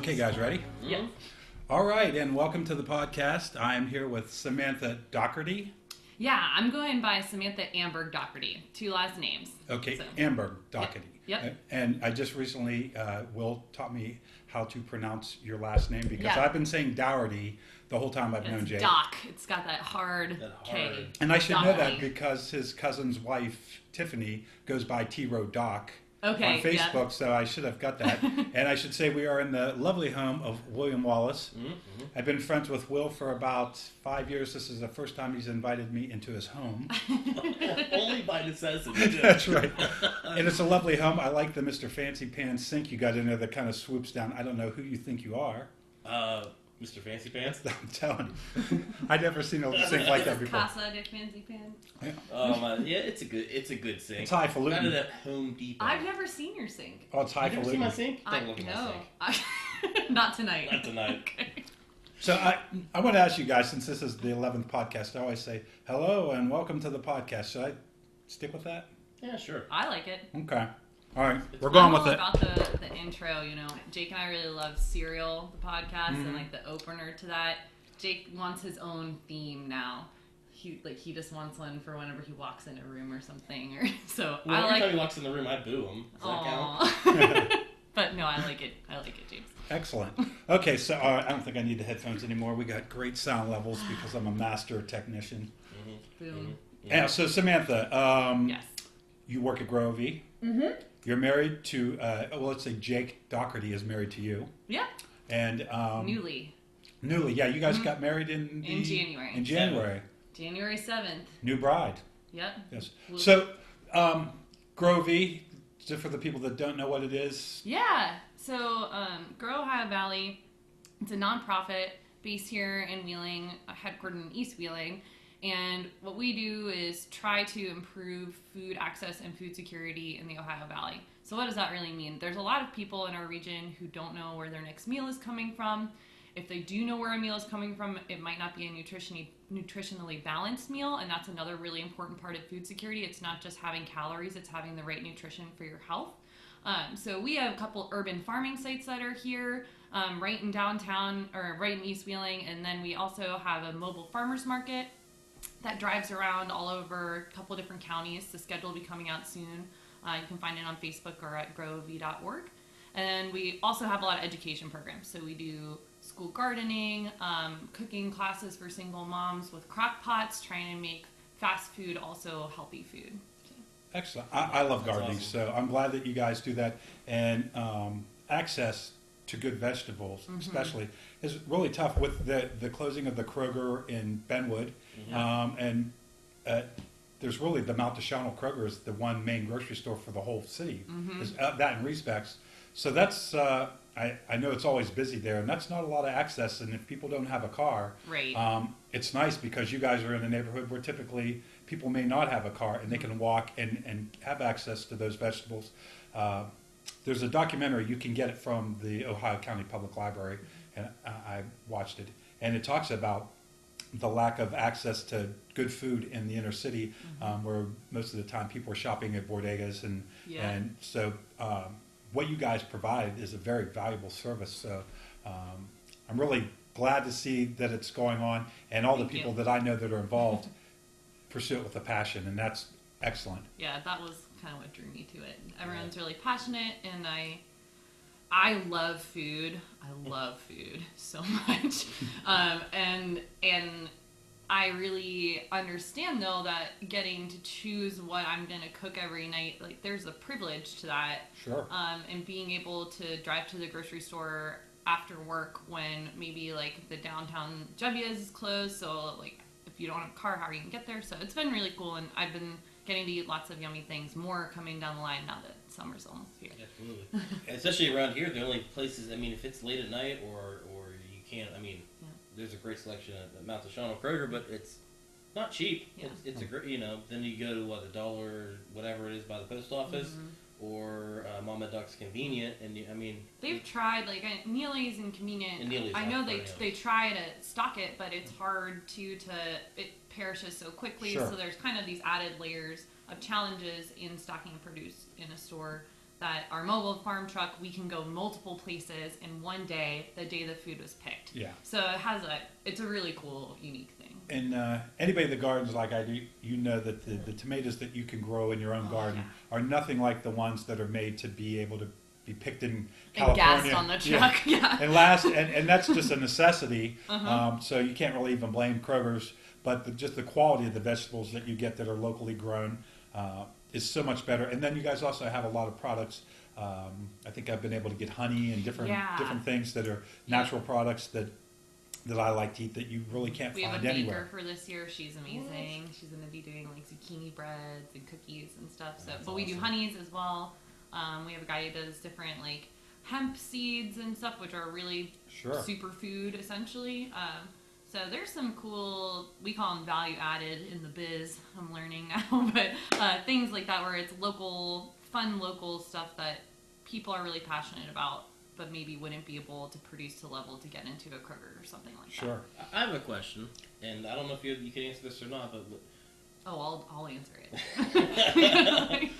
Okay, guys, ready? Yeah. All right, and welcome to the podcast. I am here with Samantha Dougherty. Yeah, I'm going by Samantha Amberg Dougherty. 2 last names. Okay, So. Amberg Dougherty. Yep. And I just recently, Will taught me how to pronounce your last name because Yeah. I've been saying Dougherty the whole time I've known It's Jake. Doc. It's got that hard K. And I should know that Dougherty. because his cousin's wife, Tiffany, goes by T-Row Doc Okay, on Facebook, so I should have got that. And I should say we are in the lovely home of William Wallace. Mm-hmm. I've been friends with Will for about 5 years. This is the first time he's invited me into his home. Only by necessity. That's right. And it's a lovely home. I like the Mr. Fancy Pants sink you got in there that kind of swoops down. I don't know who you think you are. Mr. Fancy Pants? I'm telling you. I've never seen a sink like that before. Casa de Fancy Pants. Yeah. Yeah, it's a good sink. It's highfalutin. Kind of that Home Depot. I've never seen your sink. Oh, it's You never seen my highfalutin. sink? Don't look at my sink. Not tonight. Not tonight. Okay. So I want to ask you guys, since this is the 11th podcast, I always say hello and welcome to the podcast. Should I stick with that? Yeah, sure. I like it. Okay. All right. We're going I'm with all it. about the intro, you know. Jake and I really love Serial, the podcast, and like the opener to that. Jake wants his own theme now. He just wants one for whenever he walks in a room or something. Or so Well, I every like. time he walks in the room, I boo him. Does that count? Aw. But no, I like it. I like it, James. Excellent. Okay, so I don't think I need the headphones anymore. We got great sound levels because I'm a master technician. Boom. Yeah. So Samantha, Yes. you work at Grovey. Mm-hmm. You're married to, let's say Jake Dougherty is married to you. Yeah. And Newly. Newly, yeah. You guys got married in January. In January. January 7th. New bride. Yep. Yes. So, Grovey, so for the people that don't know what it is. Yeah. So, Grow Ohio Valley, it's a nonprofit based here in Wheeling, headquartered in East Wheeling. And what we do is try to improve food access and food security in the Ohio Valley. So what does that really mean? There's a lot of people in our region who don't know where their next meal is coming from. If they do know where a meal is coming from, it might not be a nutritionally balanced meal, and that's another really important part of food security. It's not just having calories, it's having the right nutrition for your health. So we have a couple urban farming sites that are here, right in downtown, or right in East Wheeling, and then we also have a mobile farmers market that drives around all over a couple different counties. The schedule will be coming out soon. You can find it on Facebook or at grov.org. And we also have a lot of education programs. So we do school gardening, cooking classes for single moms with crock pots, trying to make fast food also healthy food. Excellent. I love That's gardening, awesome. so I'm glad that you guys do that. And access to good vegetables, especially, is really tough with the closing of the Kroger in Benwood. And there's really the Mount Deshaunel Kroger is the one main grocery store for the whole city. Is that in respects. So that's I know it's always busy there, and that's not a lot of access. And if people don't have a car, Right. it's nice because you guys are in a neighborhood where typically people may not have a car, and they can walk and have access to those vegetables. There's a documentary, you can get it from the Ohio County Public Library, and I watched it, and it talks about the lack of access to good food in the inner city, where most of the time people are shopping at bodegas, and so what you guys provide is a very valuable service. So I'm really glad to see that it's going on, and all the Thank people you. that I know that are involved pursue it with a passion, and that's excellent. Yeah, that was kind of what drew me to it. Everyone's really passionate, and I love food. I love food so much, and I really understand though that getting to choose what I'm gonna cook every night, like there's a privilege to that. Sure. And being able to drive to the grocery store after work when maybe like the downtown JWEx is closed, so like if you don't have a car, how are you gonna get there? So it's been really cool, and I've been getting to eat lots of yummy things, more coming down the line now that summer's almost here. Absolutely. And especially around here, the only places, I mean, if it's late at night or you can't, I mean, there's a great selection at Mount Deshaunel Kroger, but it's not cheap. Yeah. It's a great, then you go to $1, whatever it is by the post office, or Mama Duck's Convenient, and They've tried, like, Neely's and Convenient. And Neely's I know not they try to stock it, but it's hard it perishes so quickly. Sure. So there's kind of these added layers of challenges in stocking produce in a store that our mobile farm truck, we can go multiple places in one day, the day the food was picked. Yeah. So it's a really cool, unique thing. And anybody that gardens like I do, you know that the tomatoes that you can grow in your own garden are nothing like the ones that are made to be able to be picked in California. And gassed on the truck, yeah. And that's just a necessity. So you can't really even blame Kroger's, but just the quality of the vegetables that you get that are locally grown is so much better. And then you guys also have a lot of products. I think I've been able to get honey and different things that are natural products that I like to eat that you really can't find anywhere. We have a baker for this year. She's amazing. She's going to be doing like zucchini breads and cookies and stuff. So, but we do honeys as well. We have a guy who does different like hemp seeds and stuff, which are really superfood essentially. So there's some cool, we call them value added in the biz. I'm learning now, but things like that where it's local, fun local stuff that people are really passionate about, but maybe wouldn't be able to produce to level to get into a Kroger or something like that. Sure. I have a question, and I don't know if you can answer this or not, but... I'll answer it.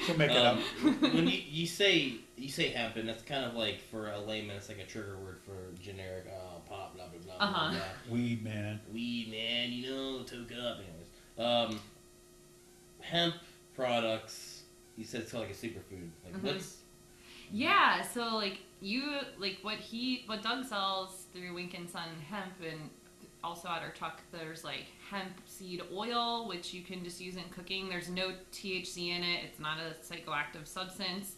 So make it up. When you say hemp, and that's kind of like, for a layman, it's like a trigger word for generic pop, blah, blah, blah, blah, blah. Weed man, you know, toke up. Anyways. Hemp products, you said it's called like a superfood. Like, what's... Yeah, so like what Doug sells through Wink and Son Hemp, and also at our truck there's like hemp seed oil, which you can just use in cooking. There's no THC in it. It's not a psychoactive substance.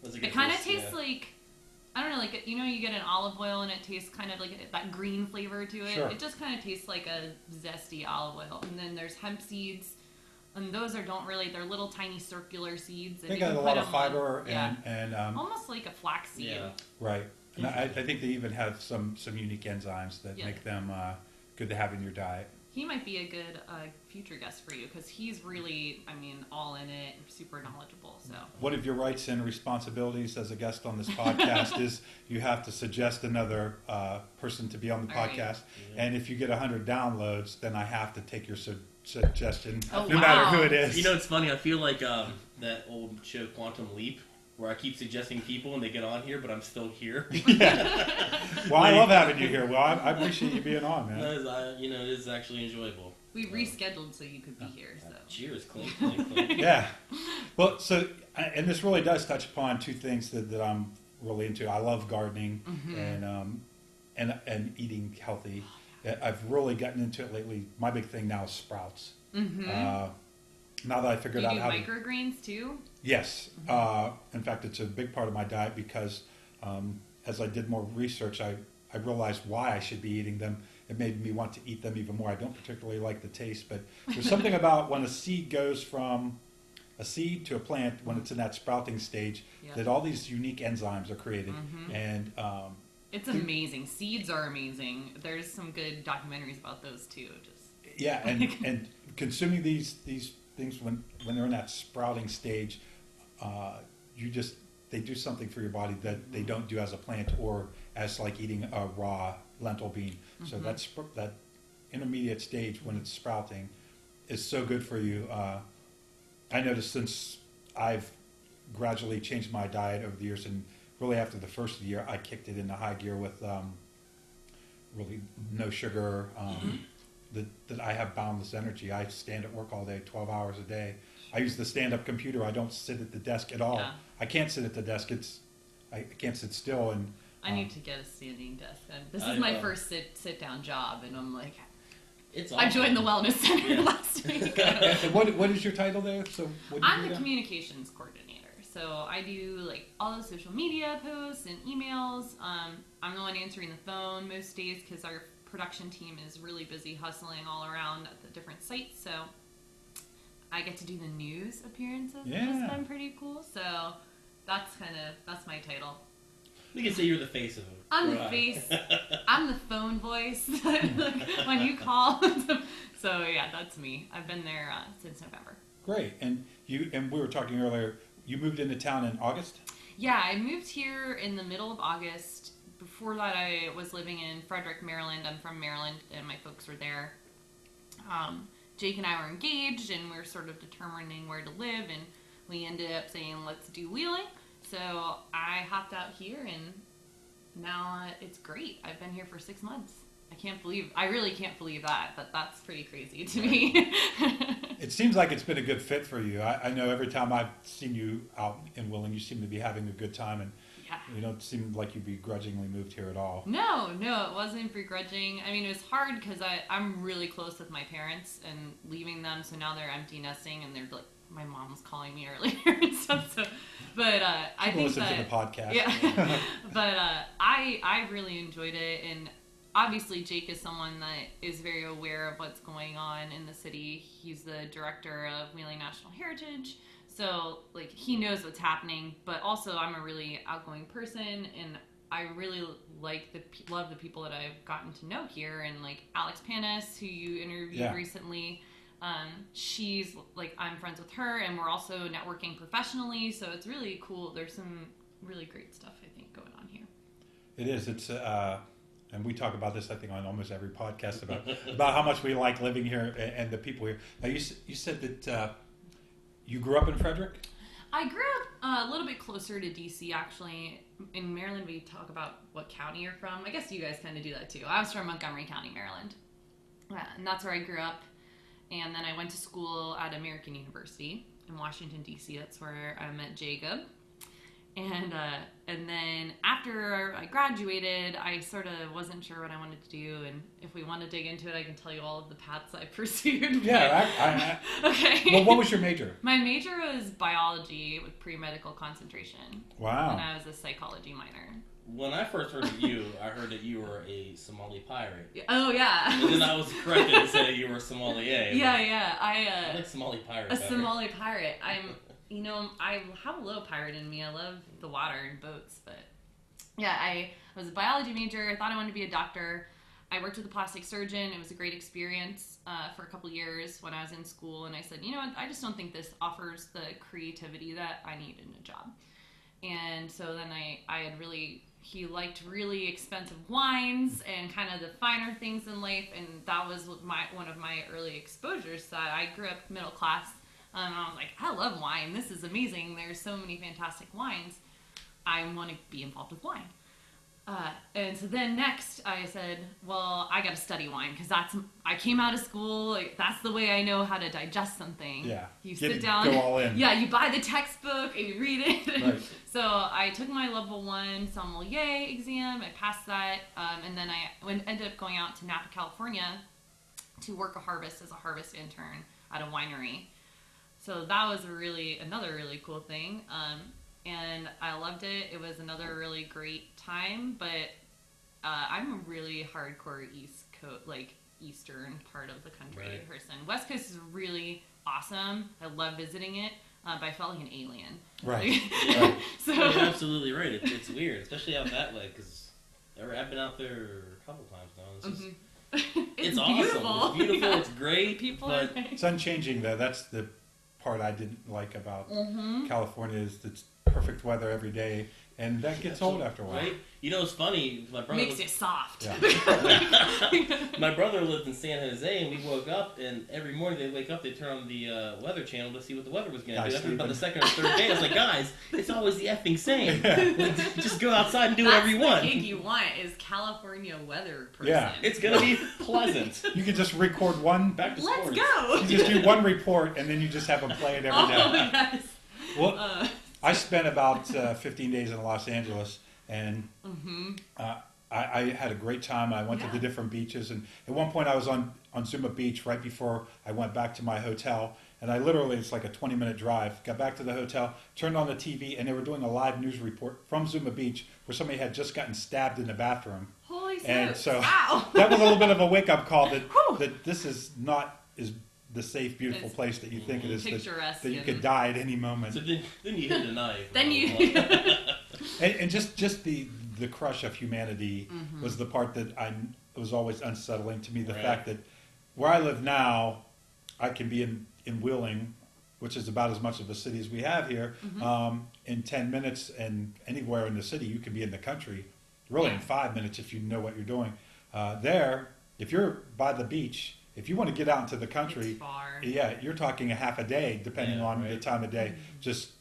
It kind of tastes like, I don't know, like, you know, you get an olive oil and it tastes kind of like that green flavor to it. It just kind of tastes like a zesty olive oil. And then there's hemp seeds. And those they're little tiny circular seeds. They got a lot of fiber and almost like a flax seed. Yeah. Right. And I think they even have some unique enzymes that make them good to have in your diet. He might be a good future guest for you because he's really, all in it, super knowledgeable. So one of your rights and responsibilities as a guest on this podcast is you have to suggest another person to be on the podcast. Right. Yeah. And if you get 100 downloads, then I have to take your suggestion, no matter who it is. You know, it's funny. I feel like that old show Quantum Leap, where I keep suggesting people and they get on here, but I'm still here. Well, I love having you here. Well, I appreciate you being on, man. It is actually enjoyable. We rescheduled so you could be here. So cheers, clink, clink, clink. Yeah. Well, so, and this really does touch upon two things that I'm really into. I love gardening and eating healthy. I've really gotten into it lately. My big thing now is sprouts. Now that I figured out how to... You do microgreens too? Yes. In fact, it's a big part of my diet because as I did more research, I realized why I should be eating them. It made me want to eat them even more. I don't particularly like the taste, but there's something about when a seed goes from a seed to a plant, when it's in that sprouting stage, that all these unique enzymes are created. And it's amazing. Seeds are amazing. There's some good documentaries about those too. And consuming these things when they're in that sprouting stage, they do something for your body that they don't do as a plant or as like eating a raw lentil bean. So that intermediate stage when it's sprouting is so good for you. I noticed since I've gradually changed my diet over the years, and really after the first of the year, I kicked it into high gear with really no sugar. That I have boundless energy. I stand at work all day, 12 hours a day. I use the stand-up computer. I don't sit at the desk at all. Yeah. I can't sit at the desk. I can't sit still. And I need to get a standing desk. This is my first sit-down job, and I'm like, it's I joined the wellness center last week. What is your title there? So I'm the communications coordinator. So I do like all the social media posts and emails. I'm the one answering the phone most days because our production team is really busy hustling all around at the different sites. So I get to do the news appearances, which has been pretty cool. So that's my title. We can say you're the face of it. I'm the face. I'm the phone voice when you call. So yeah, that's me. I've been there since November. Great. And we were talking earlier, you moved into town in August? Yeah, I moved here in the middle of August. Before that, I was living in Frederick, Maryland. I'm from Maryland, and my folks were there. Jake and I were engaged, and we were sort of determining where to live, and we ended up saying, let's do Wheeling. So I hopped out here, and now it's great. I've been here for 6 months. I really can't believe that, but that's pretty crazy to me. It seems like it's been a good fit for you. I know every time I've seen you out in Willing, you seem to be having a good time, and Yeah. you don't seem like you begrudgingly moved here at all. No, it wasn't begrudging. I mean, it was hard because I'm really close with my parents and leaving them, so now they're empty nesting, and they're like, my mom was calling me earlier and stuff. So, but I think listen that to the podcast. Yeah, but I really enjoyed it, and obviously Jake is someone that is very aware of what's going on in the city. He's the director of Wheeling National Heritage, so like he knows what's happening. But also, I'm a really outgoing person, and I really love the people that I've gotten to know here, and like Alex Panis, who you interviewed recently. She's like, I'm friends with her, and we're also networking professionally, so it's really cool. There's some really great stuff, I think, going on here. It is. It's and we talk about this, I think, on almost every podcast about how much we like living here and the people here. Now, you said that you grew up in Frederick? I grew up a little bit closer to DC, actually. In Maryland, we talk about what county you're from. I guess you guys kind of do that too. I was from Montgomery County, Maryland, and that's where I grew up. And then I went to school at American University in Washington, D.C. That's where I met Jacob. And then after I graduated, I sort of wasn't sure what I wanted to do. And if we want to dig into it, I can tell you all of the paths I pursued. Yeah. Okay. Well, what was your major? My major was biology with pre-medical concentration. Wow. And I was a psychology minor. When I first heard of you, I heard that you were a Somali pirate. Oh, yeah. And then I was corrected and said you were a sommelier. Yeah. I like Somali pirate better. Somali pirate. I have a little pirate in me. I love the water and boats, but yeah, I was a biology major. I thought I wanted to be a doctor. I worked with a plastic surgeon. It was a great experience for a couple years when I was in school, and I said, you know what, I just don't think this offers the creativity that I need in a job. And so then he liked really expensive wines and kind of the finer things in life, and that was one of my early exposures. That I grew up middle class, and I was like, I love wine. This is amazing. There's so many fantastic wines. I want to be involved with wine. And so then next I said, well, I got to study wine, because I came out of school, like, that's the way I know how to digest something. Yeah. You sit down. Go all in. Yeah, you buy the textbook and you read it. Right. So I took my level 1 sommelier exam. I passed that. And then I ended up going out to Napa, California to work a harvest as a harvest intern at a winery. So that was another really cool thing. And I loved it. It was another really great time, but I'm a really hardcore Eastern part of the country person. West Coast is really awesome. I love visiting it, but I felt like an alien. Right. So you're absolutely right. It's weird, especially out that way, because I've been out there a couple times now. It's awesome. Beautiful. It's beautiful. Yeah. It's great. People but are It's unchanging, though. That's the part I didn't like about California, is it's perfect weather every day, and that gets old after a while. Right? You know, it's funny. My brother makes it soft. Yeah. My brother lived in San Jose, and we woke up, and every morning they wake up, they turn on the Weather Channel to see what the weather was going to do. After about the second or third day, I was like, guys, it's always the effing same. Like, just go outside and do whatever you want. That's the gig you want, is California weather person. Yeah. It's going to be pleasant. You could just record one. Back to Let's sports. go. You just do one report, and then you just have them play it every day. Oh, yes. Well, I spent about 15 days in Los Angeles, and I had a great time. I went to the different beaches, and at one point I was on Zuma Beach right before I went back to my hotel, and it's like a 20-minute drive. Got back to the hotel, turned on the TV, and they were doing a live news report from Zuma Beach where somebody had just gotten stabbed in the bathroom. Holy And smokes. so Wow. that was a little bit of a wake-up call that this is not the safe, beautiful It's place that you think it is. picturesque That you could die at any moment. So then you hit the knife. Then you... And just the crush of humanity was the part that was always unsettling to me. The fact that where I live now, I can be in Wheeling, which is about as much of a city as we have here, in 10 minutes, and anywhere in the city you can be in the country, really in 5 minutes if you know what you're doing. There, if you're by the beach, if you want to get out into the country, It's far. you're talking a half a day, depending on the time of day. Just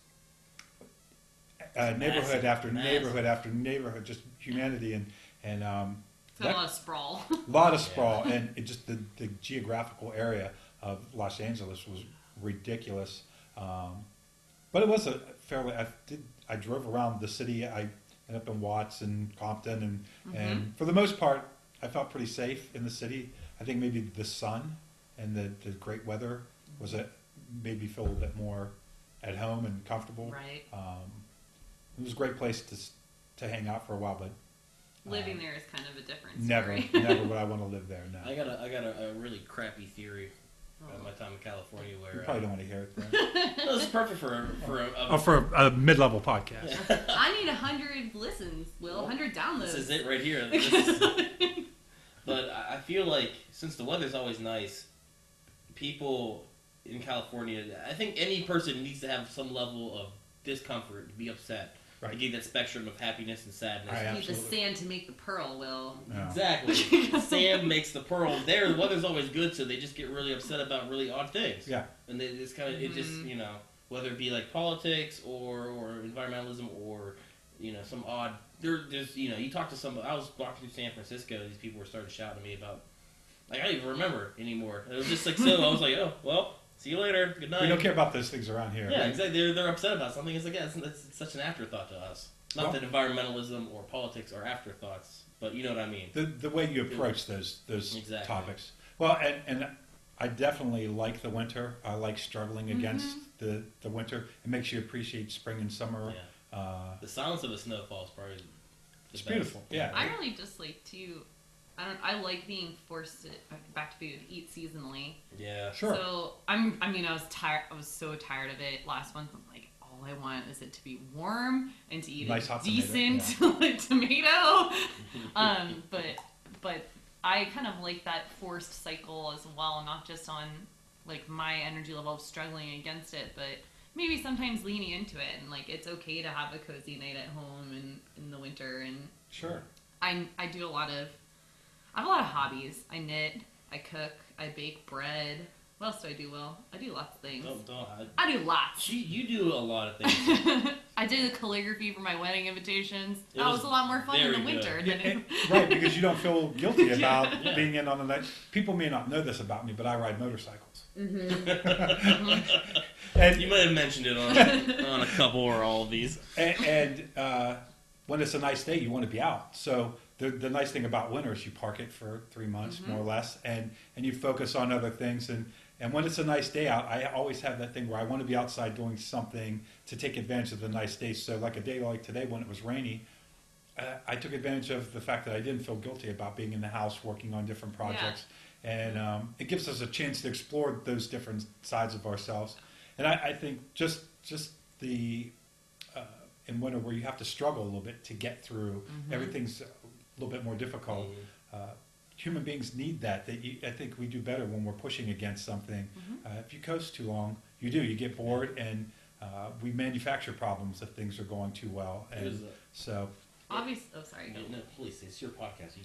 neighborhood after massive. neighborhood after neighborhood, just humanity and It's got a lot of sprawl. lot of sprawl, and it just the geographical area of Los Angeles was ridiculous. But it was a fairly. I drove around the city. I ended up in Watts and Compton, and for the most part, I felt pretty safe in the city. I think maybe the sun and the great weather made me feel a little bit more at home and comfortable. Right. It was a great place to hang out for a while, but Living there is kind of a different never would I want to live there. No. I got a really crappy theory about my time in California where You probably don't want to hear it. Right? no, this is perfect for For a mid-level podcast. Yeah. I need 100 listens, Will. 100 downloads. This is it right here. But I feel like since the weather's always nice, people in California, I think any person needs to have some level of discomfort to be upset. Right. To give that spectrum of happiness and sadness. I You need the absolutely. sand to make the pearl, Will. No. Exactly. Sand makes the pearl. There, the weather's always good, so they just get really upset about really odd things. Yeah. And it's kind of, it just, whether it be like politics or environmentalism or, some odd, there's, you talk to some, I was walking through San Francisco, these people were starting shouting at me about, like, I don't even remember anymore. It was just like, so, I was like, oh, well, see you later, good night. We don't care about those things around here. Yeah, Right? exactly. They're upset about something. It's like, yeah, it's such an afterthought to us. Not that environmentalism or politics are afterthoughts, but you know what I mean. The way you approach those Exactly. topics. Well, and I definitely like the winter. I like struggling against the winter. It makes you appreciate spring and summer. Yeah. The silence of a snowfall is probably It's beautiful. Yeah. I really just like to. I like being forced to back to food, eat seasonally. Yeah. Sure. So I was tired. I was so tired of it last month. I'm like, all I want is it to be warm and to eat Nice a hot decent tomato, but I kind of like that forced cycle as well, not just on like my energy level of struggling against it, but maybe sometimes leaning into it and like it's okay to have a cozy night at home in the winter. And Sure. I do I have a lot of hobbies. I knit, I cook, I bake bread. What else do I do, Will? I do lots of things. I do lots. You do a lot of things. I did the calligraphy for my wedding invitations. That was a lot more fun in the winter. Right, because you don't feel guilty about being in on the night. People may not know this about me, but I ride motorcycles. And you might have mentioned it on a couple or all of these. And when it's a nice day, you want to be out. So the nice thing about winter is you park it for 3 months, more or less, and you focus on other things. And when it's a nice day out, I always have that thing where I want to be outside doing something to take advantage of the nice days. So like a day like today when it was rainy, I took advantage of the fact that I didn't feel guilty about being in the house working on different projects. Yeah. And it gives us a chance to explore those different sides of ourselves. And I think just the in winter where you have to struggle a little bit to get through, everything's a little bit more difficult. Human beings need that. I think we do better when we're pushing against something. If you coast too long, you get bored, and we manufacture problems if things are going too well. And so, obviously, sorry. No, please, it's your podcast.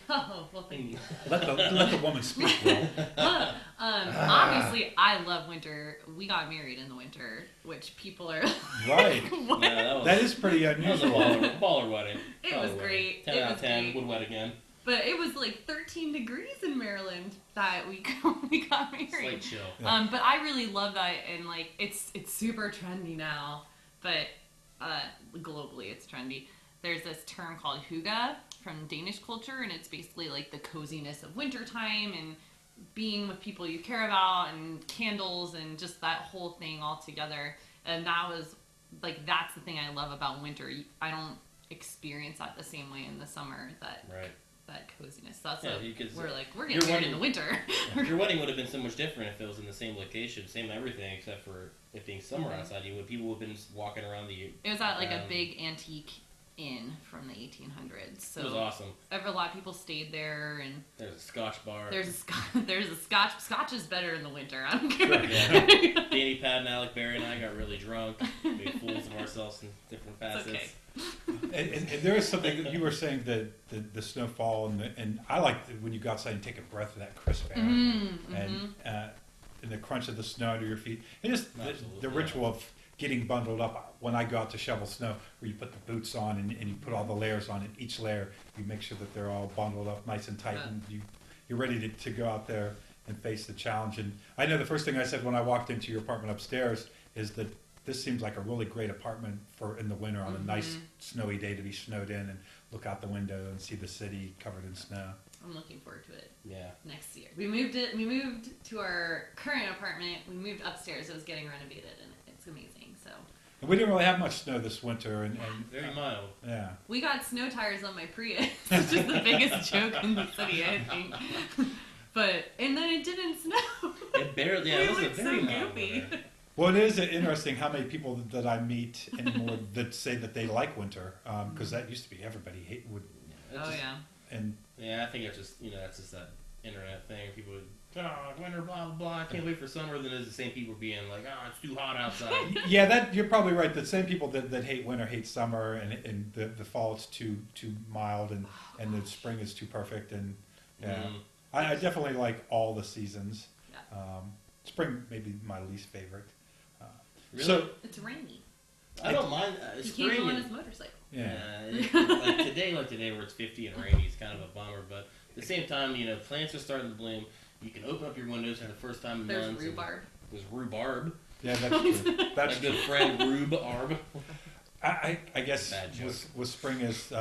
Well, thank you. let the woman speak. Will. Obviously, I love winter. We got married in the winter, which people are Right. What? Yeah, That is pretty that was a unusual. baller wedding. It was great. 10 It out was of 10. great. Would wed again. But it was like 13 degrees in Maryland that week we got married. Slight chill. Yeah. But I really love that, and like it's super trendy now. But globally, it's trendy. There's this term called hygge from Danish culture, and it's basically like the coziness of wintertime and being with people you care about, and candles, and just that whole thing all together. And that was like that's the thing I love about winter. I don't experience that the same way in the summer. That coziness. That's we're getting married in the winter. Your wedding would have been so much different if it was in the same location, same everything, except for it being summer outside. People would have been walking around the. It was at like a big antique inn from the 1800s. So it was awesome. A lot of people stayed there, and there's a Scotch bar. There's a Scotch. Scotch is better in the winter. I don't care. Yeah. Danny, Pat, and Alec, Barry, and I got really drunk. Made fools of ourselves in different facets. It's okay. And there is something that you were saying, the snowfall, and I like when you go outside and take a breath of that crisp air, and the crunch of the snow under your feet. And just the ritual of getting bundled up. When I go out to shovel snow, where you put the boots on and you put all the layers on, and each layer you make sure that they're all bundled up nice and tight, and you're ready to go out there and face the challenge. And I know the first thing I said when I walked into your apartment upstairs is that this seems like a really great apartment for in the winter on a nice snowy day to be snowed in and look out the window and see the city covered in snow. I'm looking forward to it. Yeah. Next year. We moved to our current apartment. We moved upstairs. It was getting renovated, and it's amazing. So. And we didn't really have much snow this winter, and very mild. Yeah. We got snow tires on my Prius, which is the biggest joke in the city, I think. And then it didn't snow. It barely. Yeah, it was very mild. Well, it is interesting how many people that I meet anymore that say that they like winter, because that used to be everybody would. And yeah, I think it's just that's just that internet thing. People would winter, blah blah blah. I can't wait for summer. Then there's the same people being like, it's too hot outside. Yeah, that you're probably right. The same people that hate winter hate summer, and the fall is too mild, and the spring is too perfect, and I definitely like all the seasons. Yeah. Spring may be my least favorite. Really? So it's rainy. I don't mind. He can't go on his motorcycle. Yeah. Like today where it's 50 and rainy, it's kind of a bummer. But at the same time, plants are starting to bloom. You can open up your windows for the first time in months. There's rhubarb. There's rhubarb. Yeah, that's true. That's my good friend rhubarb. I guess with spring is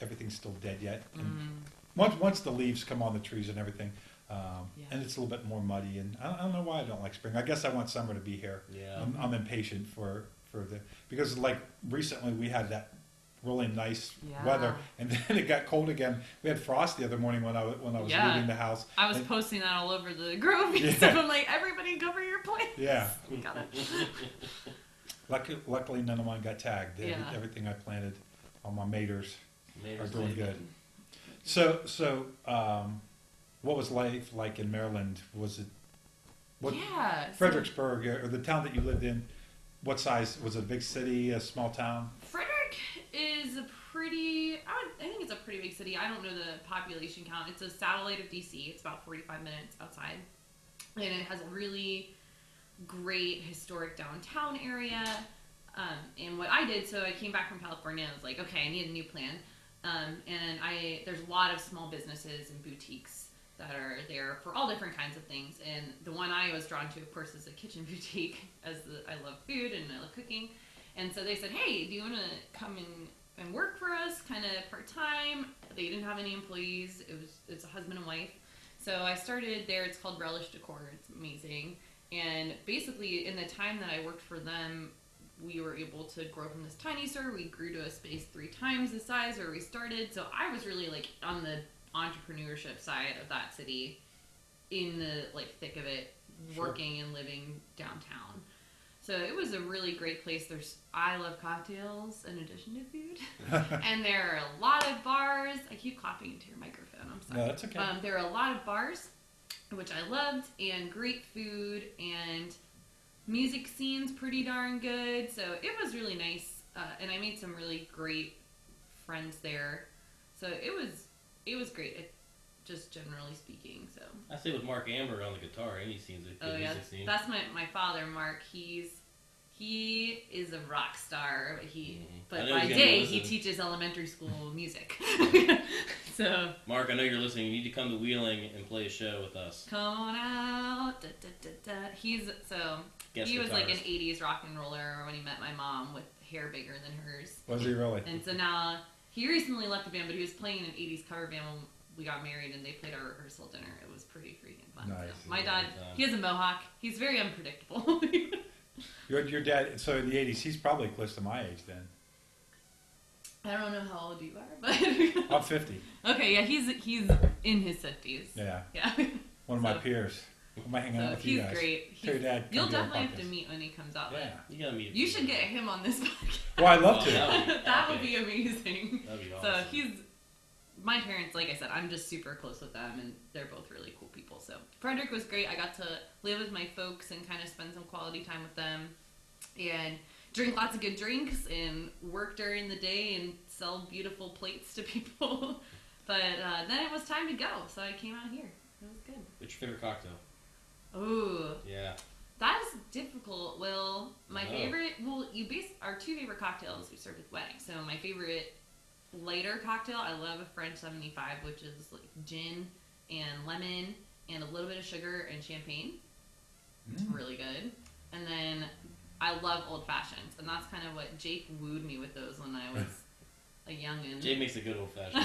everything's still dead yet. And once the leaves come on the trees and everything. And it's a little bit more muddy, and I don't know why I don't like spring. I guess I want summer to be here. Yeah. I'm impatient because like recently we had that really nice weather, and then it got cold again. We had frost the other morning when I was leaving the house. I was posting that all over the grove, so I'm like, everybody cover your plants. Yeah. Got it. Luckily, none of mine got tagged. Everything I planted, all my maters are doing good. So. What was life like in Maryland? Fredericksburg, or the town that you lived in, what size? Was it a big city, a small town? Frederick is I think it's a pretty big city. I don't know the population count. It's a satellite of DC. It's about 45 minutes outside. And it has a really great historic downtown area. And what I did, so I came back from California. I was like, okay, I need a new plan. And there's a lot of small businesses and boutiques that are there for all different kinds of things. And the one I was drawn to, of course, is a kitchen boutique, I love food and I love cooking. And so they said, hey, do you want to come and work for us, kind of part-time? They didn't have any employees. It's a husband and wife. So I started there. It's called Relish Decor. It's amazing. And basically, in the time that I worked for them, we were able to grow from this tiny store. We grew to a space 3 times the size where we started. So I was really like on the entrepreneurship side of that city, in the thick of it, working and living downtown. So it was a really great place. I love cocktails in addition to food, and there are a lot of bars. I keep coughing into your microphone. I'm sorry. No, that's okay. There are a lot of bars, which I loved, and great food, and music scene's pretty darn good. So it was really nice, and I made some really great friends there. So it was great, just generally speaking. So I say with Mark Amberg on the guitar, and he seems like good music scene. That's my father, Mark. He is a rock star, but by day he teaches elementary school music. So Mark, I know you're listening. You need to come to Wheeling and play a show with us. Come on out. Da, da, da, da. He was like an 80s rock and roller when he met my mom with hair bigger than hers. Was he really? And so now he recently left the band, but he was playing an 80s cover band when we got married, and they played our rehearsal dinner. It was pretty freaking fun. Nice. So my dad, he has a mohawk. He's very unpredictable. Your dad, so in the 80s, he's probably close to my age then. I don't know how old you are, but I'm 50. Okay, yeah, he's in his 50s. Yeah. Yeah. One of my peers. Am I hanging out with you guys? He's great. Your dad. You'll definitely have to meet when he comes out. Yeah, you gotta meet him. You should get him on this podcast. Well, I'd love to. That would be amazing. That'd be awesome. So my parents, like I said, I'm just super close with them, and they're both really cool people. So Frederick was great. I got to live with my folks and kind of spend some quality time with them, and drink lots of good drinks, and work during the day, and sell beautiful plates to people. But then it was time to go, so I came out here. It was good. What's your favorite cocktail? Ooh. Yeah. That's difficult. Well, my Oh. favorite, our two favorite cocktails we served at the wedding. So my favorite lighter cocktail, I love a French 75, which is like gin and lemon and a little bit of sugar and champagne. It's really good. And then I love old fashions, and that's kind of what Jake wooed me with those when I was a youngin'. Jay makes a good old fashioned.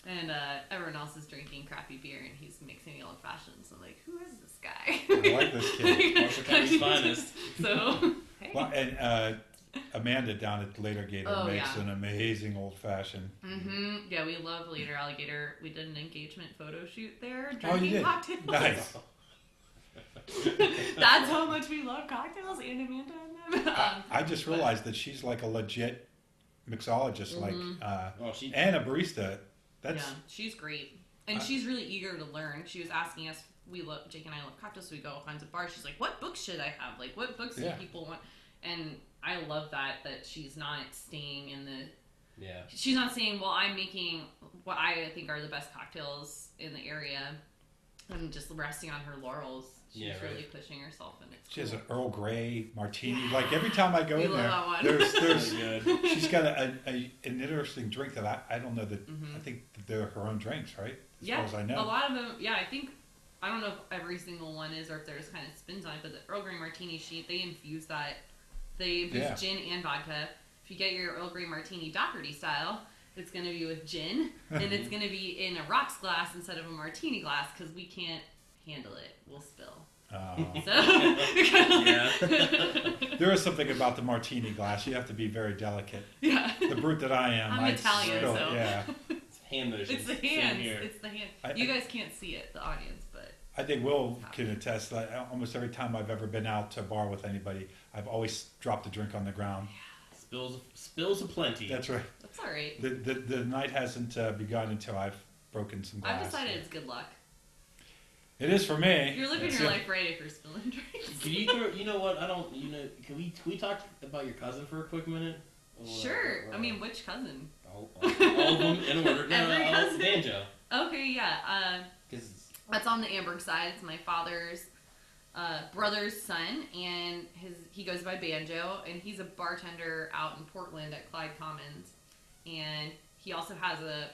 And everyone else is drinking crappy beer, and he's mixing the old fashions. I'm like, who is this guy? I like this kid. Marshall County's finest. So, hey. Well, and Amanda down at Later Gator makes yeah. an amazing old fashioned. Mm-hmm. Yeah, we love Later Alligator. We did an engagement photo shoot there, Oh, you drinking did? cocktails. Nice. That's how much we love cocktails, and Amanda and them. I just realized that she's like a legit mixologist, and a barista. That's Yeah, she's great. And she's really eager to learn. She was asking us, Jake and I love cocktails, so we go all kinds of bars. She's like, what books should I have? Like, what books do people want? And I love that she's not staying in the... Yeah. She's not saying, well, I'm making what I think are the best cocktails in the area and just resting on her laurels. She's really pushing herself, and it's She has an Earl Grey martini. Yeah. Like every time I go in there, that one. there's she's got an interesting drink that I don't know that I think that they're her own drinks, right? As far as I know. A lot of them. Yeah, I don't know if every single one is or if there's kind of spins on it, but the Earl Grey martini sheet, they infuse that. They infuse gin and vodka. If you get your Earl Grey martini Dougherty style, it's going to be with gin, and it's going to be in a rocks glass instead of a martini glass because we can't handle it. We'll spill. There is something about the martini glass. You have to be very delicate. Yeah. The brute that I am. I'm Italian, spill, so. Yeah. It's hand motions. It's the hands. It's the hand. You guys can't see it, the audience, but... I think Will can attest that almost every time I've ever been out to a bar with anybody, I've always dropped a drink on the ground. Spills aplenty. That's right. That's all right. The night hasn't begun until I've broken some glass. I've decided it's good luck. It is for me. You're living your life right if you're spilling drinks. Can you you know what? I don't. Can we talk about your cousin for a quick minute? Sure. I mean, which cousin? All of them in order. Every cousin. Banjo. Okay, yeah. That's on the Amberg side. It's my father's brother's son, and he goes by Banjo, and he's a bartender out in Portland at Clyde Commons, and he also has a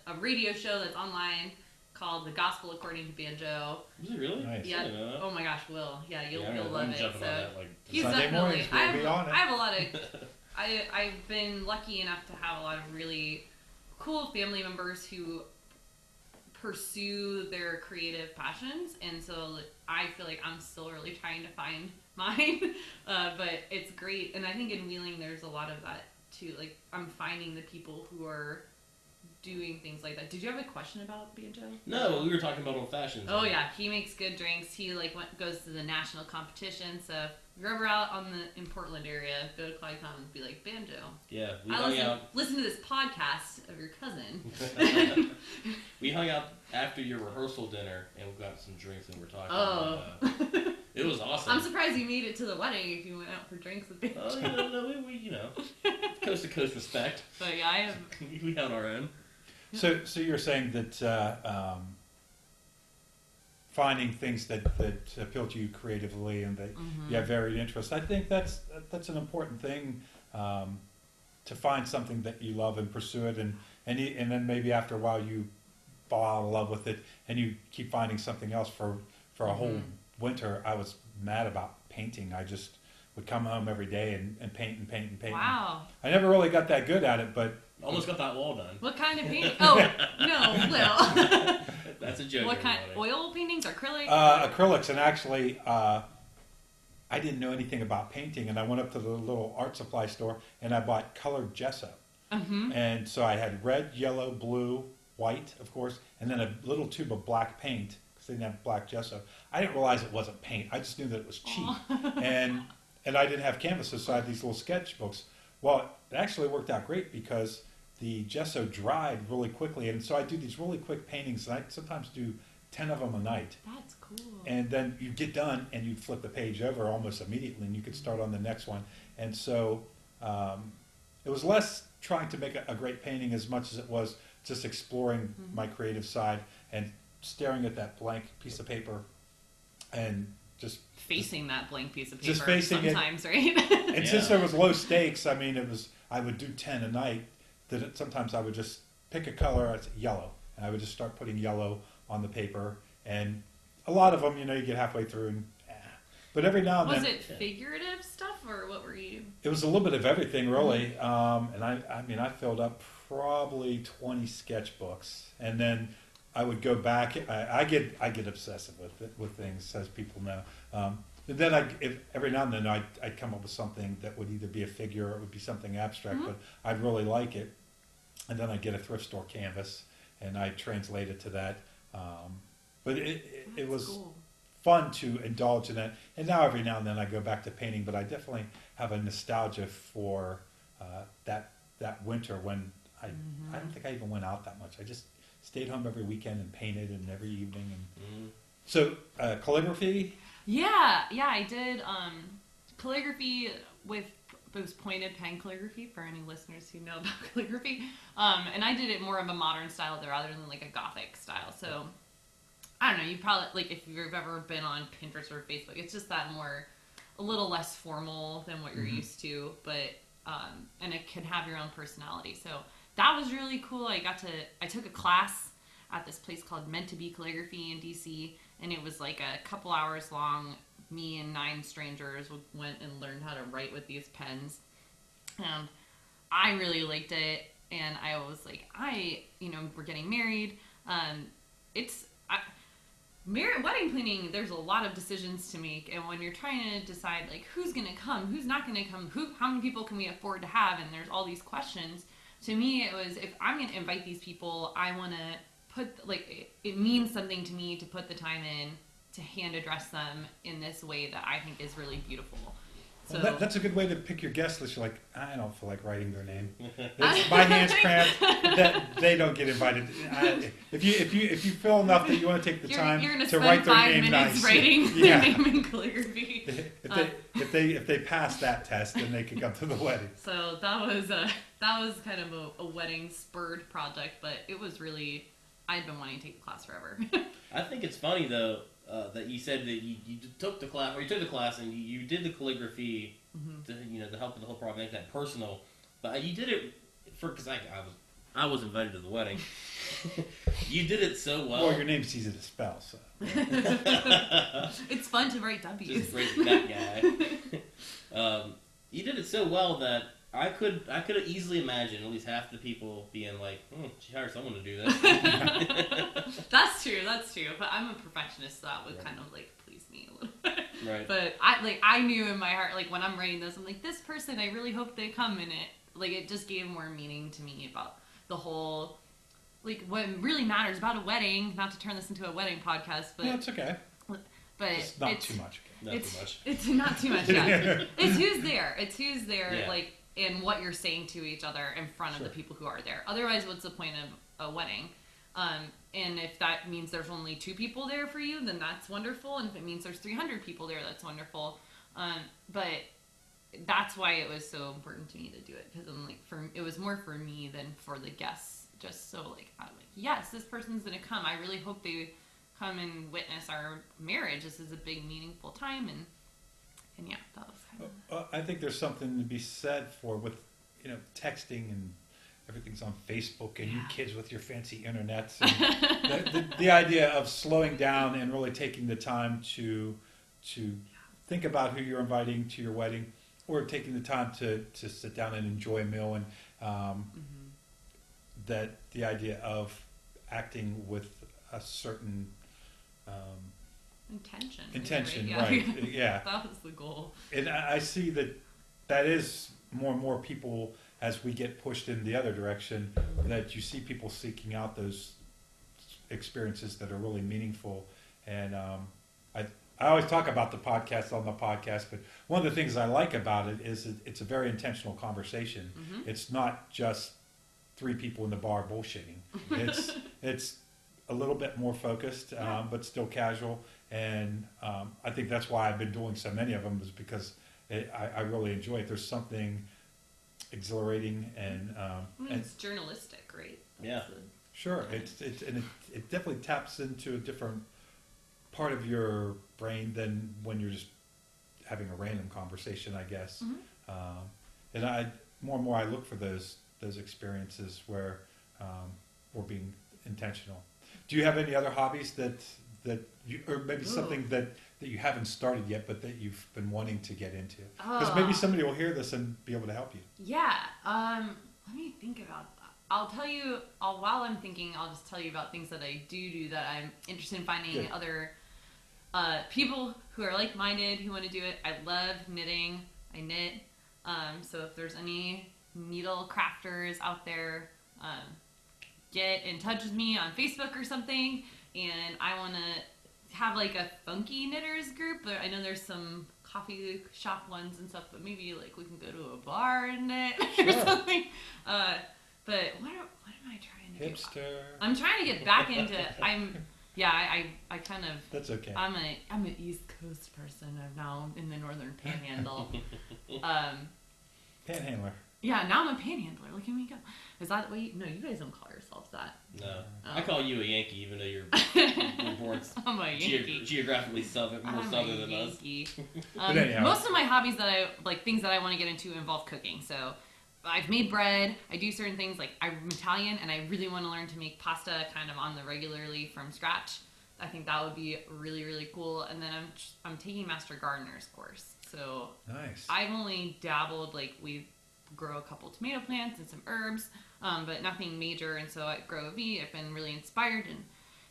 a radio show that's online called The Gospel According to Banjo. Is it really? Nice. Yeah. Oh my gosh, Will. Yeah, you'll love it. So he's Sunday definitely. mornings, we'll be on it. I have a lot of. I've been lucky enough to have a lot of really cool family members who pursue their creative passions, and so I feel like I'm still really trying to find mine. But it's great, and I think in Wheeling there's a lot of that too. Like I'm finding the people who are doing things like that. Did you have a question about Banjo? No, we were talking about old fashions. Oh yeah, he makes good drinks. He goes to the national competition. So if you're ever out in Portland area, go to Clyde Commons, be like Banjo. Yeah, we hung out. Listen to this podcast of your cousin. We hung out after your rehearsal dinner and we got some drinks and we're talking. About, it was awesome. I'm surprised you made it to the wedding if you went out for drinks with Banjo. Oh we coast to coast respect. But yeah, I have. We had our own. So you're saying that finding things that appeal to you creatively and that you have varied interests. I think that's an important thing, to find something that you love and pursue it, and then maybe after a while you fall out of love with it and you keep finding something else. For a whole winter, I was mad about painting. I just would come home every day and paint and paint and paint. Wow. I never really got that good at it, but almost got that wall done. What kind of painting? Oh no, Will. That's a joke. What kind? Oil paintings, acrylic? Acrylics, and actually, I didn't know anything about painting, and I went up to the little art supply store and I bought colored gesso. And so I had red, yellow, blue, white, of course, and then a little tube of black paint because they didn't have black gesso. I didn't realize it wasn't paint. I just knew that it was cheap, and I didn't have canvases, so I had these little sketchbooks. Well, it actually worked out great because the gesso dried really quickly, and so I do these really quick paintings, and I sometimes do 10 of them a night. That's cool. And then you get done, and you flip the page over almost immediately, and you could start on the next one. And so it was less trying to make a great painting as much as it was just exploring my creative side and staring at that blank piece of paper and just facing that blank piece of paper just facing sometimes, right? And since there was low stakes, I mean, I would do 10 a night. That sometimes I would just pick a color, I'd say yellow, and I would just start putting yellow on the paper. And a lot of them, you get halfway through, and but every now and then. Was it figurative stuff, or what were you? It was a little bit of everything, really. And I mean, I filled up probably 20 sketchbooks, and then I would go back. I get obsessive with things, as people know. And then every now and then I'd come up with something that would either be a figure or it would be something abstract, but I'd really like it. And then I'd get a thrift store canvas and I'd translate it to that. But it was cool. Fun to indulge in that. And now every now and then I go back to painting, but I definitely have a nostalgia for that winter when I don't think I even went out that much. I just stayed home every weekend and painted, and every evening. And so calligraphy. Yeah, I did calligraphy with those pointed pen calligraphy for any listeners who know about calligraphy. And I did it more of a modern style rather than like a Gothic style. So I don't know, you probably, like, if you've ever been on Pinterest or Facebook, it's just that a little less formal than what you're used to, but and it can have your own personality. So that was really cool. I took a class at this place called Meant to Be Calligraphy in DC, and it was like a couple hours long. Me and 9 strangers went and learned how to write with these pens, and I really liked it. And I was like, we're getting married. Wedding planning, there's a lot of decisions to make, and when you're trying to decide like who's gonna come, who's not gonna come, how many people can we afford to have, and there's all these questions. To me, it was, if I'm gonna invite these people, I want to put, like, it means something to me to put the time in to hand address them in this way that I think is really beautiful. So well, that's a good way to pick your guest list. You're like, I don't feel like writing their name. My hand's cramped. That they don't get invited. If you feel enough that you want to take the time to write their name, you're nice. writing their name in calligraphy. If they pass that test, then they can come to the wedding. So that was kind of a wedding spurred project, but it was really, I'd been wanting to take the class forever. I think it's funny though. That you said that you took the class, or you took the class and you did the calligraphy to help with the whole project, make that personal. But you did it because I was invited to the wedding. You did it so well. Well, your name's easy to spell, so it's fun to write W's. Just write that guy. You did it so well that I could have easily imagined at least half the people being like, she hired someone to do this. That's true. But I'm a perfectionist, so that would kind of like please me a little bit. Right. But I knew in my heart, like when I'm writing this, I'm like, this person, I really hope they come in it. Like it just gave more meaning to me about the whole, like what really matters about a wedding. Not to turn this into a wedding podcast, but yeah, it's okay. But it's not too much. It's not too much. Yeah. It's who's there. Yeah. Like. And what you're saying to each other in front of the people who are there. Otherwise, what's the point of a wedding? And if that means there's only 2 people there for you, then that's wonderful. And if it means there's 300 people there, that's wonderful. But that's why it was so important to me to do it, because I'm like, it was more for me than for the guests. Just so like, I'm like, yes, this person's gonna come. I really hope they come and witness our marriage. This is a big, meaningful time, and yeah, that was kind of... I think there's something to be said for with, texting and everything's on Facebook and you kids with your fancy internets. And the idea of slowing down and really taking the time to think about who you're inviting to your wedding, or taking the time to sit down and enjoy a meal, and that the idea of acting with a certain... Intention, right? Yeah, that was the goal. And I see that is more and more people, as we get pushed in the other direction, that you see people seeking out those experiences that are really meaningful. And I always talk about the podcast on the podcast, but one of the things I like about it is it's a very intentional conversation. It's not just 3 people in the bar bullshitting. It's a little bit more focused, but still casual. And I think that's why I've been doing so many of them, is because I really enjoy it. There's something exhilarating and it's journalistic, right? Sure. It definitely taps into a different part of your brain than when you're just having a random conversation, I guess. And more and more I look for those experiences where we're being intentional. Do you have any other hobbies that you, or maybe something that you haven't started yet, but that you've been wanting to get into? Because maybe somebody will hear this and be able to help you. Yeah. Let me think about that. I'll tell you, while I'm thinking, I'll just tell you about things that I do that I'm interested in finding other people who are like-minded, who want to do it. I love knitting. I knit. So if there's any needle crafters out there, get in touch with me on Facebook or something. And I want to have like a funky knitters group. But I know there's some coffee shop ones and stuff, but maybe like we can go to a bar and knit or something. But what am I trying to Hipster. do? I'm trying to get back into. I kind of. That's okay. I'm an East Coast person. I'm now in the Northern Panhandle. Panhandler. Yeah, now I'm a panhandler. Look at me go. Is that what you... No, you guys don't call yourselves that. No. I call you a Yankee, even though you're born I'm a Yankee. Geographically more southern than us. Most of my hobbies things that I want to get into involve cooking. So I've made bread. I do certain things. Like, I'm Italian, and I really want to learn to make pasta kind of on the regularly from scratch. I think that would be really, really cool. And then I'm taking Master Gardener's course. So nice. I've only dabbled, we grow a couple tomato plants and some herbs, but nothing major. And so at Grow V, I've been really inspired and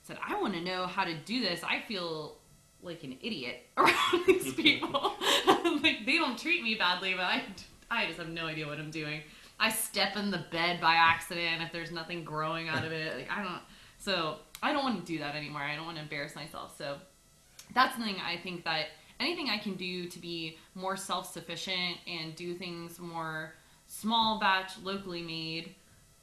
said, I want to know how to do this. I feel like an idiot around these people. They don't treat me badly, but I just have no idea what I'm doing. I step in the bed by accident if there's nothing growing out of it. So I don't want to do that anymore. I don't want to embarrass myself. So that's something I think that anything I can do to be more self-sufficient and do things more small batch, locally made,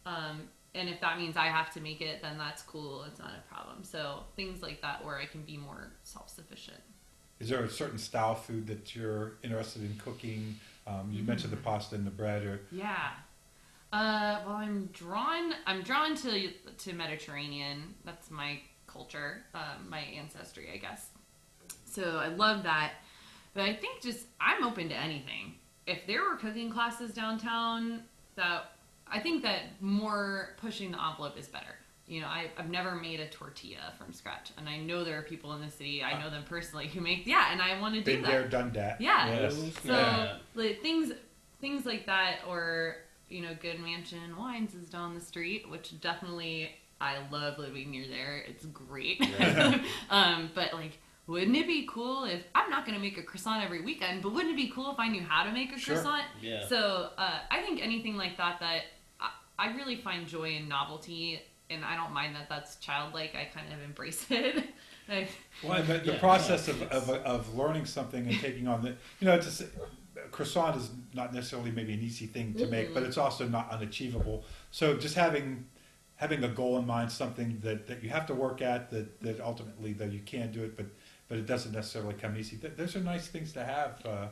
and if that means I have to make it, then that's cool. It's not a problem. So things like that where I can be more self-sufficient. Is there a certain style of food that you're interested in cooking? You mentioned the pasta and the bread, or yeah. Well, I'm drawn to Mediterranean. That's my culture, my ancestry, I guess. So I love that. But I think I'm open to anything. If there were cooking classes downtown, I think that more pushing the envelope is better. I've never made a tortilla from scratch, and I know there are people in the city, I know them personally, who make, and I want to do that. Been there, done that. Yeah. Yes. So things like that, or Good Mansion Wines is down the street, which definitely I love living near there. It's great. Yeah. But wouldn't it be cool if, I'm not going to make a croissant every weekend, but wouldn't it be cool if I knew how to make a croissant? Yeah. So I think anything like that I really find joy in novelty, and I don't mind that that's childlike. I kind of embrace it. The process of learning something and taking on croissant is not necessarily maybe an easy thing to make, but it's also not unachievable. So just having a goal in mind, something that you have to work at, that ultimately though you can do it, but it doesn't necessarily come easy. Those are nice things to have,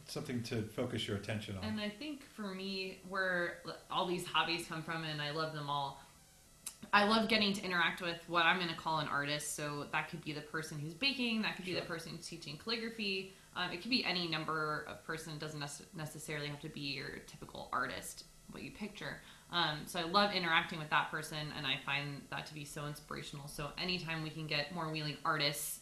something to focus your attention on. And I think for me, where all these hobbies come from, and I love them all, I love getting to interact with what I'm going to call an artist. So that could be the person who's baking, that could be the person who's teaching calligraphy. It could be any number of person. It doesn't necessarily have to be your typical artist, what you picture. So I love interacting with that person, and I find that to be so inspirational. So anytime we can get more Wheeling artists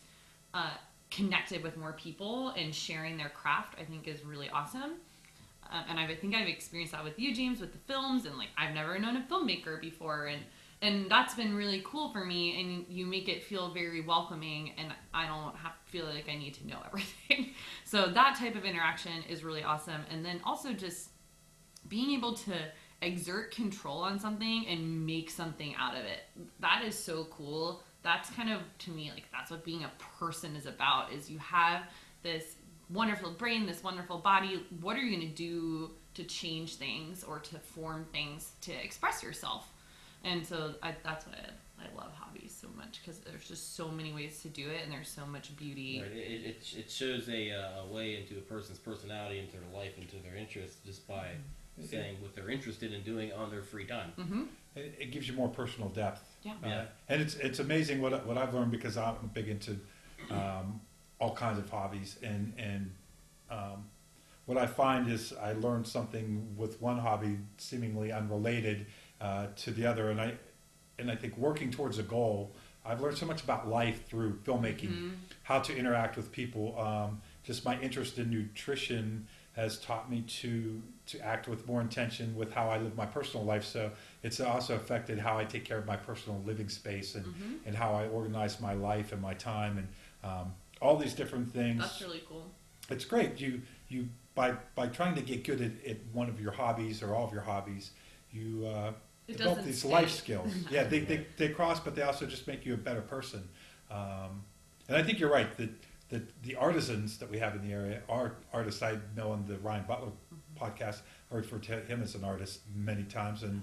connected with more people and sharing their craft, I think is really awesome. And I think I've experienced that with you, James, with the films, and I've never known a filmmaker before, and that's been really cool for me. And you make it feel very welcoming, and I don't have to feel like I need to know everything. So that type of interaction is really awesome. And then also just being able to exert control on something and make something out of it. That is so cool. That's kind of, to me, that's what being a person is about, is you have this wonderful brain, this wonderful body. What are you going to do to change things or to form things to express yourself? And so that's why I love hobbies so much, because there's just so many ways to do it, and there's so much beauty. Right. It shows a way into a person's personality, into their life, into their interests, just by saying what they're interested in doing on their free time. Mm-hmm. It gives you more personal depth. Yeah. And it's amazing what I've learned, because I'm big into all kinds of hobbies. And what I find is I learned something with one hobby seemingly unrelated to the other, and I think working towards a goal, I've learned so much about life through filmmaking, how to interact with people. Just my interest in nutrition has taught me to act with more intention with how I live my personal life. So it's also affected how I take care of my personal living space and how I organize my life and my time and all these different things. That's really cool. It's great. You by trying to get good at one of your hobbies or all of your hobbies, you develop these life skills. Yeah, they cross, but they also just make you a better person. And I think you're right that the artisans that we have in the area are artists. I know on the Ryan Butler podcast, I refer to him as an artist many times, and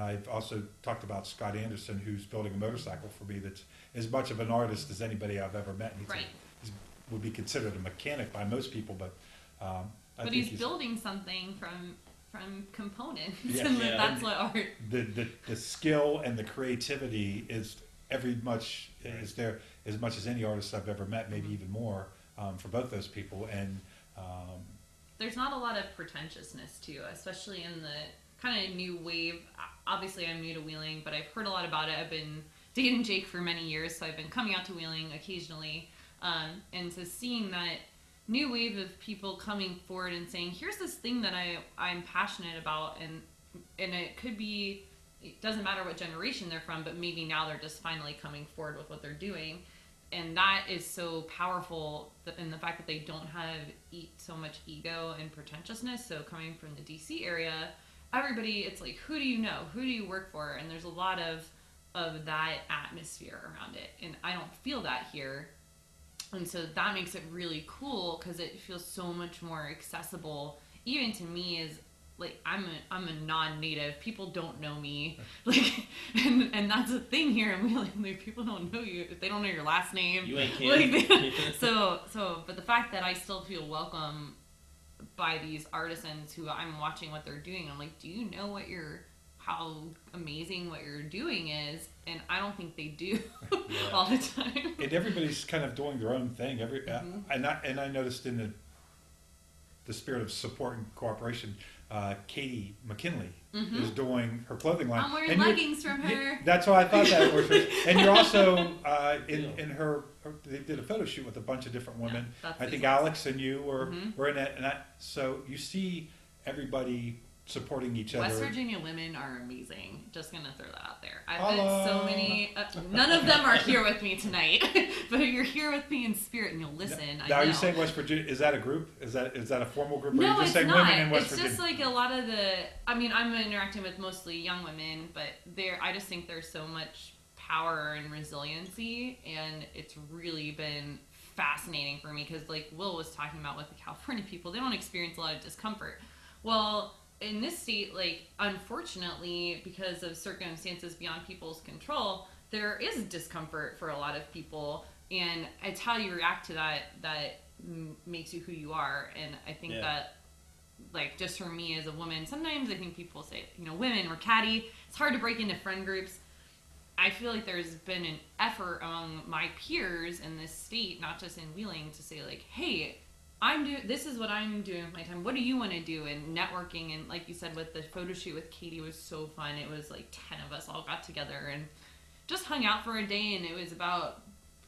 I've also talked about Scott Anderson, who's building a motorcycle for me that's as much of an artist as anybody I've ever met. He would be considered a mechanic by most people, but I think he's building something from components, yeah, and that's what art. The skill and the creativity is is there as much as any artist I've ever met, maybe even more for both those people. And there's not a lot of pretentiousness too, especially in the kind of new wave. Obviously, I'm new to wheeling, but I've heard a lot about it. I've been dating Jake for many years, so I've been coming out to wheeling occasionally, and so seeing that new wave of people coming forward and saying, here's this thing that I'm passionate about, and it could be, it doesn't matter what generation they're from, but maybe now they're just finally coming forward with what they're doing. And that is so powerful in the fact that they don't have so much ego and pretentiousness. So coming from the DC area, everybody, it's like, who do you know? Who do you work for? And there's a lot of that atmosphere around it. And I don't feel that here. And so that makes it really cool because it feels so much more accessible, even to me as like I'm a non-native. People don't know me, like, and that's a thing here. And we like people don't know you if they don't know your last name. You ain't kidding. Like, so, but the fact that I still feel welcome by these artisans who I'm watching what they're doing, I'm like, do you know how amazing what you're doing is? And I don't think they do all the time. And everybody's kind of doing their own thing. And I noticed in the spirit of support and cooperation, Katie McKinley is doing her clothing line. I'm wearing leggings from her. That's why I thought that was. And you're also in her. They did a photo shoot with a bunch of different women. Yeah, I think Alex and you were in it, and so you see everybody supporting each other. West Virginia women are amazing. Just gonna throw that out there. I've met so many. None of them are here with me tonight, but you're here with me in spirit, and you'll listen. Now, are you saying West Virginia? Is that a group? Is that a formal group? Or No, are you just it's saying not. Women in West it's Virginia? just like a lot of the. I mean, I'm interacting with mostly young women, but I just think there's so much power and resiliency, and it's really been fascinating for me because, like Will was talking about with the California people, they don't experience a lot of discomfort. Well, in this state, like, unfortunately, because of circumstances beyond people's control, there is discomfort for a lot of people, and it's how you react to that makes you who you are. And I think that, like, just for me as a woman, sometimes I think people say, women, we're catty. It's hard to break into friend groups. I feel like there's been an effort among my peers in this state, not just in Wheeling, to say, like, hey, this is what I'm doing with my time. What do you want to do? And networking, and like you said, with the photo shoot with Katie was so fun. It was like 10 of us all got together and just hung out for a day, and it was about,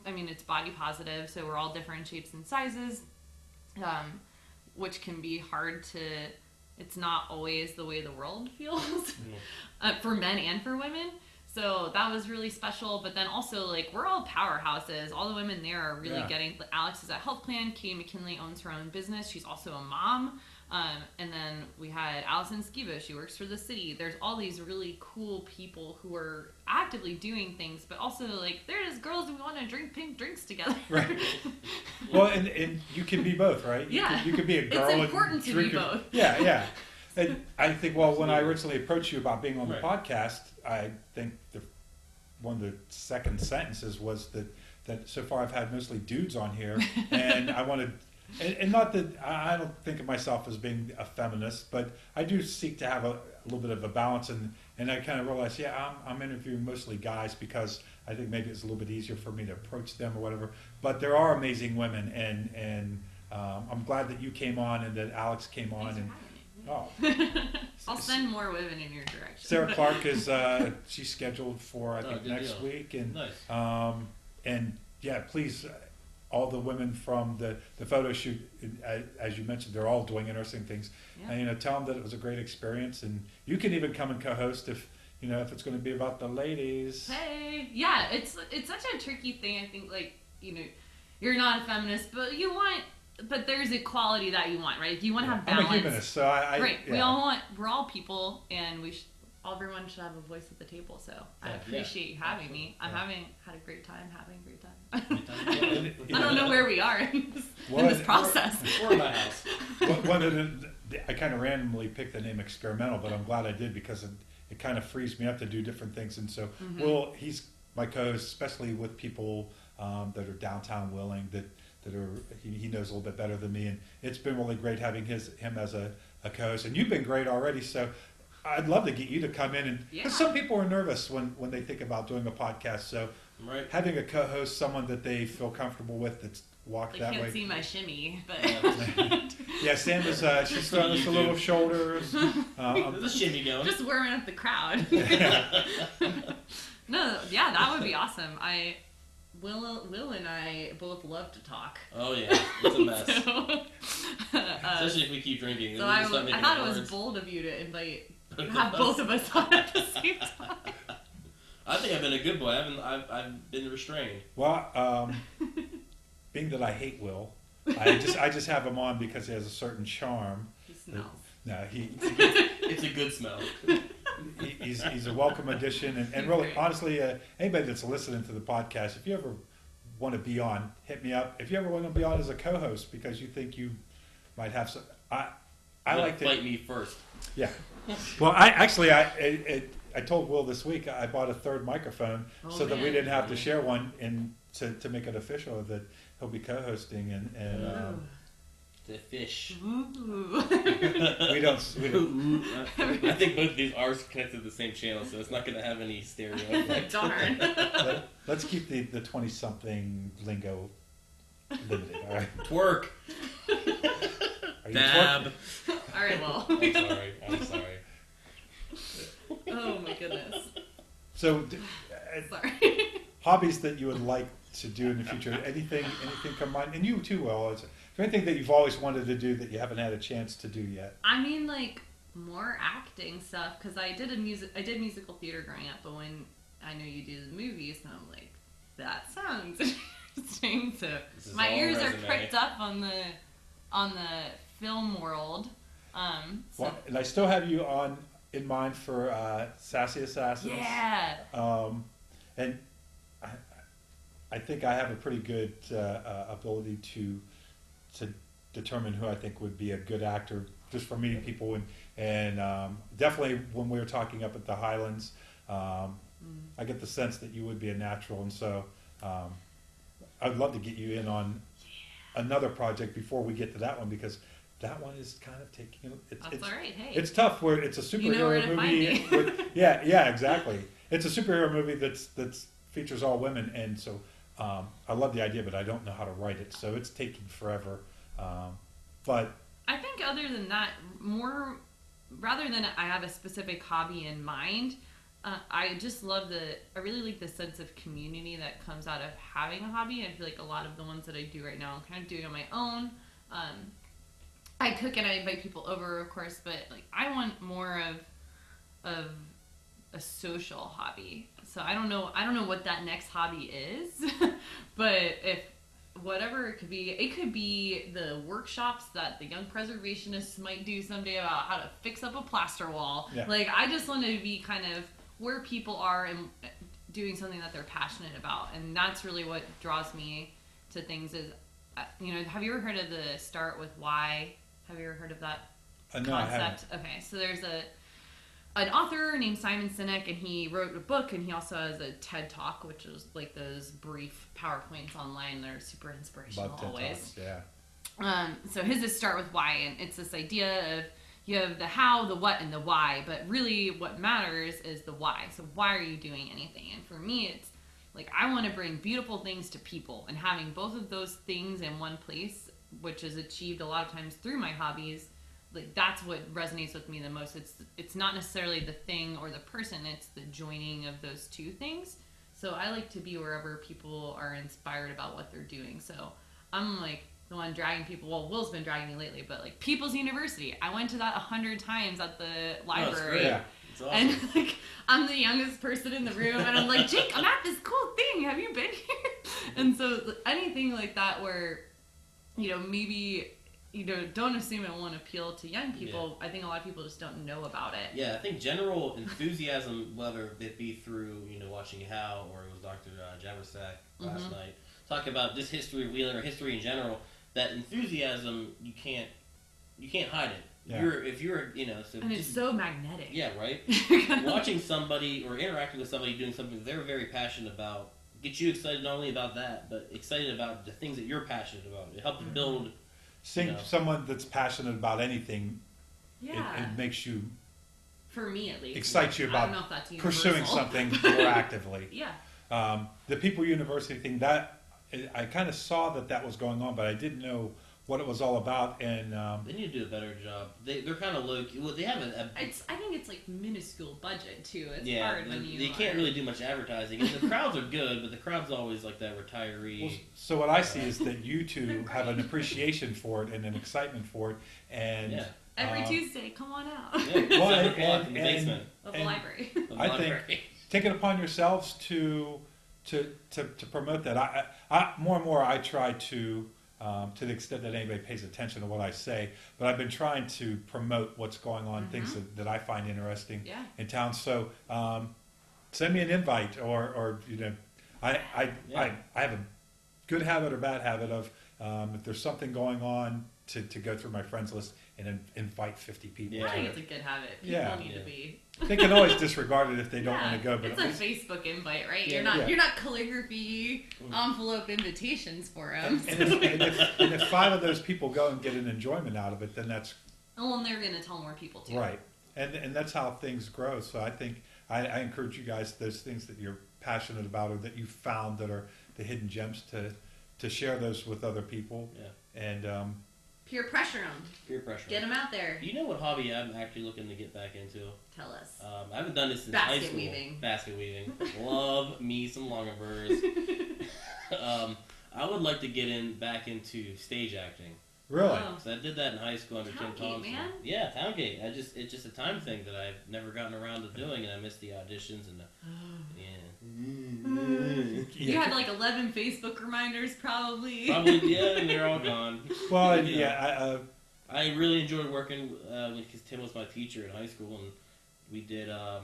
it's body positive, so we're all different shapes and sizes, which can be hard to, it's not always the way the world feels for men and for women. So that was really special. But then also, like, we're all powerhouses. All the women there are really getting, Alex is at Health Plan. Katie McKinley owns her own business. She's also a mom. And then we had Allison Skiba. She works for the city. There's all these really cool people who are actively doing things, but also, like, they're just girls who want to drink pink drinks together. Right. Well, and you can be both, right? You can be a girl. It's important to be both. Yeah. And I think, when I originally approached you about being on the podcast, I think one of the second sentences was that so far I've had mostly dudes on here, and I wanted And not that I don't think of myself as being a feminist, but I do seek to have a little bit of a balance, and I kind of realize, I'm interviewing mostly guys because I think maybe it's a little bit easier for me to approach them or whatever. But there are amazing women, and I'm glad that you came on and that Alex came on. Thanks And for having me. I'll send more women in your direction. Sarah Clark is she's scheduled for I think next deal. week, and Nice. and yeah, please. All the women from the photo shoot, as you mentioned, they're all doing interesting things. Yeah. And tell them that it was a great experience, and you can even come and co-host if it's going to be about the ladies. Hey, yeah, it's such a tricky thing. I think you're not a feminist, but there's equality that you want, right? You want to have balance. I'm a humanist, so right. Yeah. We're all people, and everyone should have a voice at the table. So I appreciate you having me. I'm having had a great time. Having a great time. I don't know where we are in this process. We're in my house. I kind of randomly picked the name experimental, but I'm glad I did because it kind of frees me up to do different things. And so, he's my co-host, especially with people that are downtown Willing, that are he knows a little bit better than me, and it's been really great having him as a co-host. And you've been great already, so I'd love to get you to come in, and because some people are nervous when they think about doing a podcast, so having a co-host, someone that they feel comfortable with, that's walked that way. They can't see my shimmy, but yeah, Sandra's she's throwing us a little shoulders. There's a shimmy going. Just warming up the crowd. No, yeah, that would be awesome. Will and I both love to talk. Oh yeah, it's a mess. Especially if we keep drinking. So I thought it was bold of you to have both of us on at the same time. I think I've been a good boy. I've been restrained. Well, being that I hate Will, I just have him on because he has a certain charm. He smells. It's a good smell. He's a welcome addition, and really, honestly, anybody that's listening to the podcast, if you ever want to be on, hit me up. If you ever want to be on as a co-host because you think you might have some, I like to fight me first. Yeah. Well, I told Will this week I bought a third microphone so that we didn't have to share one, and to make it official that he'll be co-hosting and. The fish. Ooh. we don't. I think both of these are connected to the same channel, so it's not going to have any stereo effect. Darn. Let's keep the 20-something lingo limited. All right. Twerk. Are you Dab. All right. Well. I'm sorry. Oh my goodness. So, sorry. Hobbies that you would like to do in the future? Anything come mind? And you too, Will. Is there anything that you've always wanted to do that you haven't had a chance to do yet? I mean, more acting stuff, because I did musical theater growing up, but when I know you do the movies, and I'm like, that sounds interesting. So my ears are pricked up on the film world. Well, and I still have you in mind for Sassy Assassins. Yeah. And I think I have a pretty good ability to determine who I think would be a good actor just from meeting people, and definitely when we were talking up at the Highlands, I get the sense that you would be a natural, and so I'd love to get you in on another project before we get to that one, because that one is kind of taking it's all right. Hey, it's tough where it's a superhero movie. Yeah, exactly. It's a superhero movie that's features all women, and so I love the idea, but I don't know how to write it, so it's taking forever. But I think other than that, rather than I have a specific hobby in mind, I really like the sense of community that comes out of having a hobby. I feel like a lot of the ones that I do right now, I'm kind of doing on my own. I cook and I invite people over, of course, but I want more of a social hobby. So I don't know what that next hobby is, but if whatever it could be the workshops that the young preservationists might do someday about how to fix up a plaster wall. Yeah. I just want to be kind of where people are and doing something that they're passionate about, and that's really what draws me to things. Is have you ever heard of the Start With Why? Have you ever heard of that concept? No, I haven't. Okay, so there's an author named Simon Sinek, and he wrote a book, and he also has a TED Talk, which is those brief PowerPoints online. They're super inspirational. Love TED always. Talks, yeah. So his is start with why, and it's this idea of you have the how, the what, and the why, but really what matters is the why. So why are you doing anything? And for me, it's like I want to bring beautiful things to people, and having both of those things in one place, which is achieved a lot of times through my hobbies, like that's what resonates with me the most. It's not necessarily the thing or the person, it's the joining of those two things. So I like to be wherever people are inspired about what they're doing. So I'm like the one dragging people. Well, Will's been dragging me lately, but like People's University, I went to that 100 times at the library. Yeah. Awesome. And like I'm the youngest person in the room, and I'm like, Jake, I'm at this cool thing. Have you been here? And so anything like that, where maybe don't assume it won't appeal to young people. Yeah. I think a lot of people just don't know about it. Yeah, I think general enthusiasm, whether it be through watching How, or it was Dr. JWExPod last night, talking about just history of wheeling or history in general. That enthusiasm, you can't hide it. Yeah. If you're and it's so magnetic. Yeah, right. Watching somebody or interacting with somebody doing something they're very passionate about gets you excited not only about that, but excited about the things that you're passionate about. It helps build. Seeing someone that's passionate about anything, yeah, it makes you. For me, at least, excites you about I don't know if that's pursuing something more actively. Yeah. The People University thing, that I kind of saw that was going on, but I didn't know what it was all about. And they need to do a better job. They're kind of low key. Well, they have I think it's like minuscule budget too. It's yeah, hard when they can't really do much advertising. And the crowds are good, but the crowd's always like that retiree. Well, so what I see is that you two have an appreciation for it and an excitement for it, and every Tuesday, come on out. Yeah, well, 7 o'clock in the basement of the library. I think take it upon yourselves to promote that. I more and more I try to the extent that anybody pays attention to what I say, but I've been trying to promote what's going on, things that I find interesting in town. So send me an invite, or I have a good habit or bad habit of if there's something going on to go through my friends list and invite 50 people. I think it's a good habit. People need to be. They can always disregard it if they don't want to go. But it's a Facebook invite, right? Yeah. You're not calligraphy envelope invitations for them. And if 5 of those people go and get an enjoyment out of it, then that's. Well, and they're going to tell more people too. Right, and that's how things grow. So I think I encourage you guys, those things that you're passionate about or that you found that are the hidden gems, to share those with other people. Yeah. And peer pressure them. Peer pressure. Get them out there. You know what hobby I'm actually looking to get back into? Tell us. I haven't done this since high school. Basket weaving. Love me some Longavers. I would like to get back into stage acting. Really? So I did that in high school under Tim Thompson. Man. Yeah, Towngate. It's just a time thing that I've never gotten around to doing, and I missed the auditions and You had like 11 Facebook reminders, probably. Yeah, and they're all gone. Well, I really enjoyed working because Tim was my teacher in high school, and we did a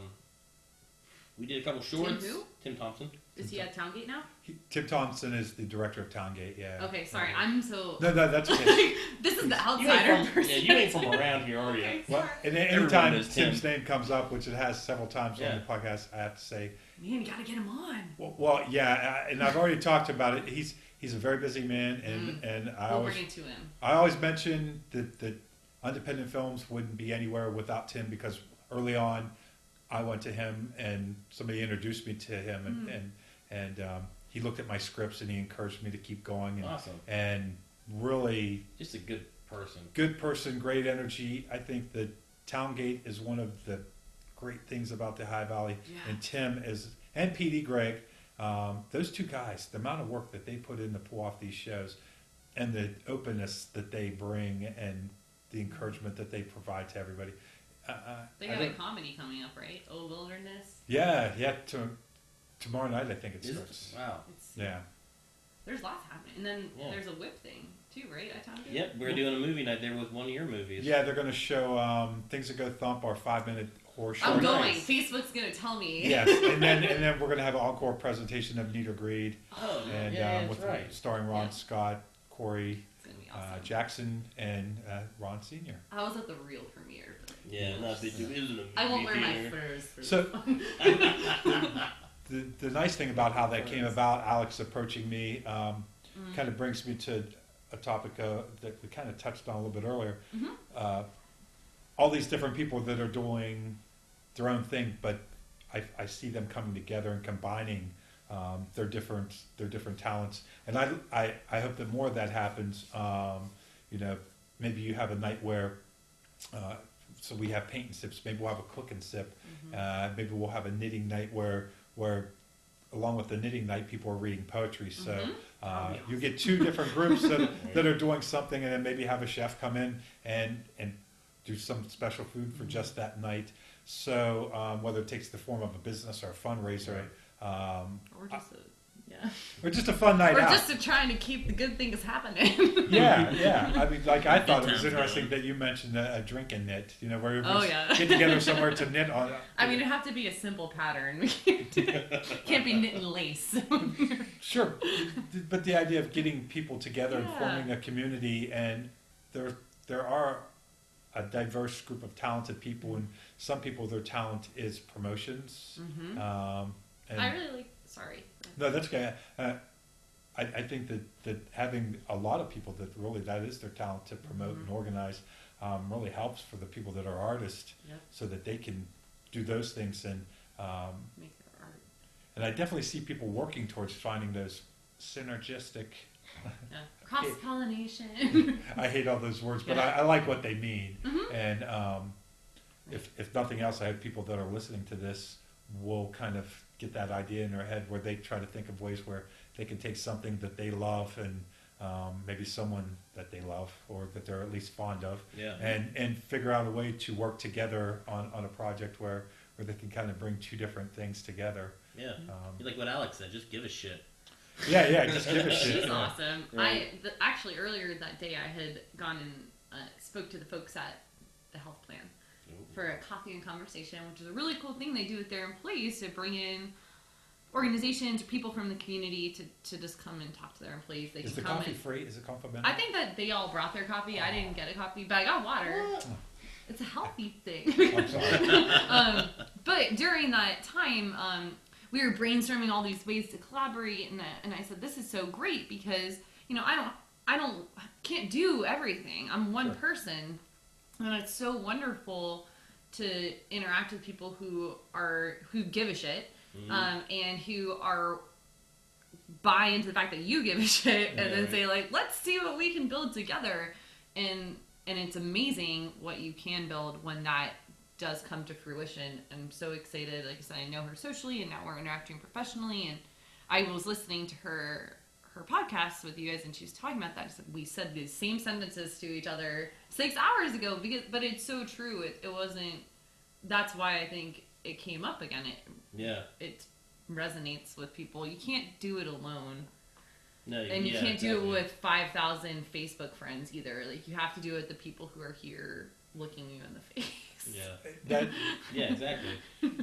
couple shorts. Tim who? Tim Thompson. Is he at Towngate now? Tim Thompson is the director of Towngate. Yeah. Okay, sorry, I'm so. No, that's okay. This is the outsider person. Yeah, you ain't from around here, are you? Okay, well, and anytime Tim's name comes up, which it has several times on the podcast, I have to say, man, you gotta get him on. Well, yeah, and I've already talked about it. He's a very busy man, and we'll bring it to him. I always mention that independent films wouldn't be anywhere without Tim, because early on, I went to him and somebody introduced me to him, and he looked at my scripts and he encouraged me to keep going. And, awesome. And really, just a good person. Good person, great energy. I think that Towngate is one of the great things about the High Valley, and Tim and P.D. Gregg. Those two guys, the amount of work that they put in to pull off these shows, and the openness that they bring, and the encouragement that they provide to everybody. They got a comedy coming up, right? Oh, Wilderness. Yeah. Tomorrow night, I think it starts. Wow. There's lots happening, and then there's a whip thing too, right? At Towngate. Yep, we're doing a movie night there with one of your movies. Yeah, they're going to show Things That Go Thump, our 5-minute horror show. I'm going. Facebook's going to tell me. Yes, and then we're going to have an encore presentation of Need or Greed. Oh, and that's right. Starring Ron Scott, Corey, awesome. Jackson, and Ron Sr. I was at the real premiere. Yeah, no, it isn't a movie. I won't wear my furs. So, the nice thing about how that came about, Alex approaching me, kind of brings me to a topic that we kind of touched on a little bit earlier. Mm-hmm. All these different people that are doing their own thing, but I see them coming together and combining their different talents, and I hope that more of that happens. Maybe you have a night where. So we have paint and sips. Maybe we'll have a cook and sip. Mm-hmm. Maybe we'll have a knitting night where along with the knitting night, people are reading poetry. So Mm-hmm. you get two different groups that are doing something, and then maybe have a chef come in and do some special food for just that night. So whether it takes the form of a business or a fundraiser, or just or just a fun night or out. just trying to keep the good things happening. Yeah. I mean, like I thought it was Sounds interesting good. that you mentioned a drink and knit. Where we yeah. get together somewhere to knit on. I mean, it'd have to be a simple pattern. We can't be knitting lace. Sure, but the idea of getting people together and Yeah. forming a community, and there are a diverse group of talented people, and some people, their talent is promotions. Mm-hmm. And I really like. Sorry. no, that's okay. I think that having a lot of people that is their talent to promote Mm-hmm. and organize really helps for the people that are artists, Yep. so that they can do those things. And Make their art. and I definitely see people working towards finding those synergistic. Yeah. Cross pollination. I hate all those words, but Yeah. I like what they mean. Mm-hmm. And if nothing else, I hope people that are listening to this will kind of get that idea in their head, where they try to think of ways where they can take something that they love, and maybe someone that they love or that they're at least fond of, Yeah. and figure out a way to work together on a project where they can kind of bring two different things together. Yeah. Um, Like what Alex said, just give a shit. yeah, just give a shit. She's awesome. Right. Actually, earlier that day, I had gone and spoke to the folks at the health plan for a coffee and conversation, which is a really cool thing they do with their employees, to bring in organizations or people from the community to just come and talk to their employees. They Is can the come coffee and, free? Is it complimentary? I think that they all brought their coffee. I didn't get a coffee, but I got water. It's a healthy thing. I'm sorry. But during that time, we were brainstorming all these ways to collaborate, and I said, this is so great because I can't do everything. I'm one Sure. person, and it's so wonderful to interact with people who give a shit, and who are buy into the fact that you give a shit, and then say like, let's see what we can build together, and it's amazing what you can build when that does come to fruition. I'm so excited. Like I said, I know her socially, and now we're interacting professionally, and I was listening to her podcast with you guys, and she was talking about that. We said the same sentences to each other 6 hours ago, but it's so true. It wasn't. That's why I think it came up again. It resonates with people. You can't do it alone. No, And you can't do it with 5,000 Facebook friends either. Like, you have to do it with the people who are here looking you in the face. Yeah. Yeah, exactly.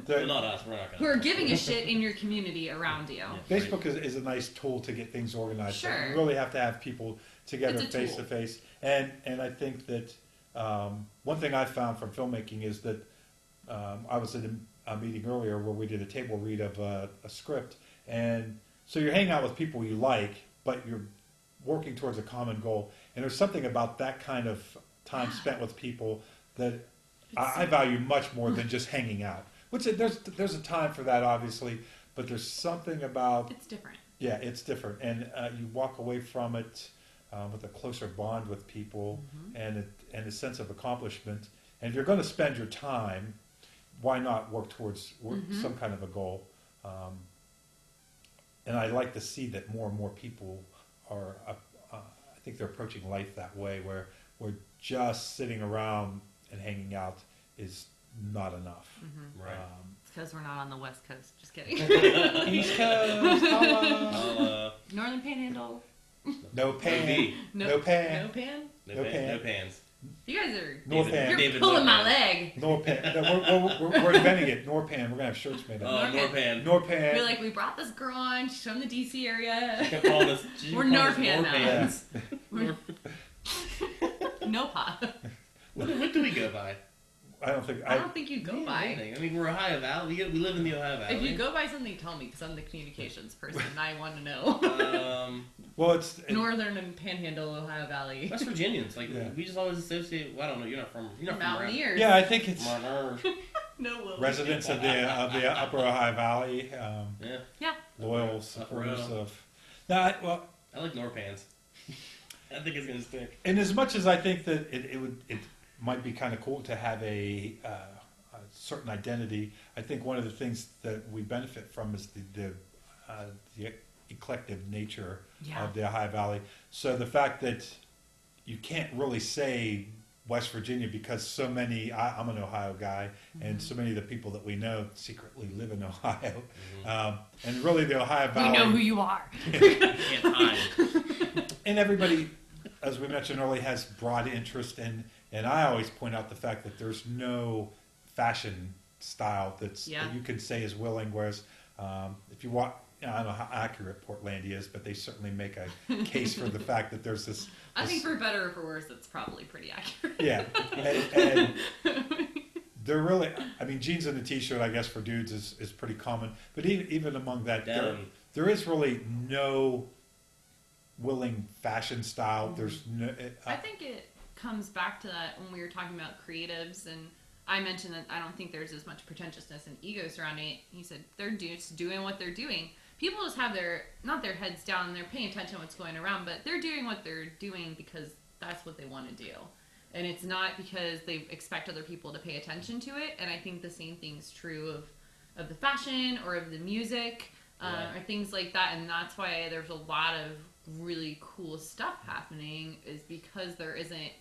Well, not us. We're not gonna. Who are giving a shit in your community around you. Yeah. Facebook is a nice tool to get things organized. Sure. You really have to have people together It's a face to tool. face. And I think that one thing I found from filmmaking is that I was at a meeting earlier where we did a table read of a script. And so you're hanging out with people you like, but you're working towards a common goal. And there's something about that kind of time spent with people that I value much more than just hanging out. Which there's a time for that, obviously, but there's something about It's different. yeah, it's different, and you walk away from it with a closer bond with people, and a sense of accomplishment. And if you're going to spend your time, why not work towards some kind of a goal? And I like to see that more and more people are. I think they're approaching life that way, where we're just sitting around and hanging out is not enough. Right. It's because we're not on the West Coast. Just kidding. East Coast, holla. I'll, Northern Panhandle. No pan, V. no pan, No pan? No pan. No pans. You guys are... North pan, You're David pulling my Norpan. leg. Norpan. No, we're inventing it. Norpan. We're gonna have shirts made Oh, up. Norpan. Norpan. We're like, we brought this girl on. She's from the DC area. Kept calling us. she We're called us Norpan now. Norpans. No pop. What do we go by? I don't think. I don't think you go by. Anything. I mean, we're Ohio Valley. We live in the Ohio Valley. If you go by something, tell me, because I'm the communications person. And I want to know. Well, it's Northern and Panhandle, Ohio Valley. West Virginians, like we just always associate. Well, I don't know. You're not from Mountaineers. Yeah, I think it's No, residents of the Upper Ohio Valley. Yeah. Loyal supporters of. No, well, I like Norpans. I think it's gonna stick. And as much as I think that it might be kind of cool to have a certain identity, I think one of the things that we benefit from is the eclectic nature of the Ohio Valley. So the fact that you can't really say West Virginia because so many, I'm an Ohio guy, and so many of the people that we know secretly live in Ohio. And really the Ohio Valley. We know who you are. Can't hide. And everybody, as we mentioned earlier, has broad interest in, and I always point out the fact that there's no fashion style that you can say is willing, whereas if you want, I don't know how accurate Portlandia is, but they certainly make a case for the fact that there's this. I think for better or for worse, it's probably pretty accurate. Yeah, and they're really. I mean, jeans and a t-shirt, I guess, for dudes is pretty common. But even among that, there is really no willing fashion style. There's no. I think it comes back to that when we were talking about creatives, and I mentioned that I don't think there's as much pretentiousness and ego surrounding it. He said they're just doing what they're doing. People just have not their heads down, and they're paying attention to what's going around, but they're doing what they're doing because that's what they want to do. And it's not because they expect other people to pay attention to it. And I think the same thing's true of the fashion or of the music or things like that. And that's why there's a lot of really cool stuff happening, is because there isn't...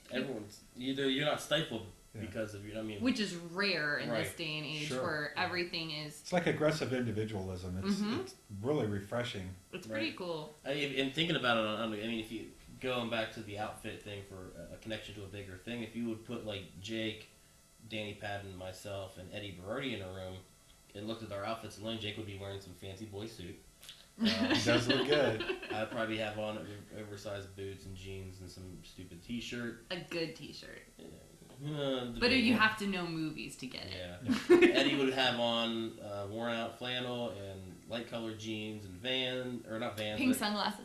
You're not stifled because of, which is rare in this day and age where everything is... It's like aggressive individualism. It's really refreshing. It's pretty cool. And thinking about it, if you... Going back to the outfit thing for a connection to a bigger thing, if you would put like Jake, Danny Patton, myself, and Eddie Berardi in a room and looked at our outfits alone, Jake would be wearing some fancy boy suit. He does look good. I'd probably have on oversized boots and jeans and some stupid t-shirt. A good t-shirt. But you have to know movies to get it. Yeah. Eddie would have on worn out flannel and light colored jeans and pink sunglasses.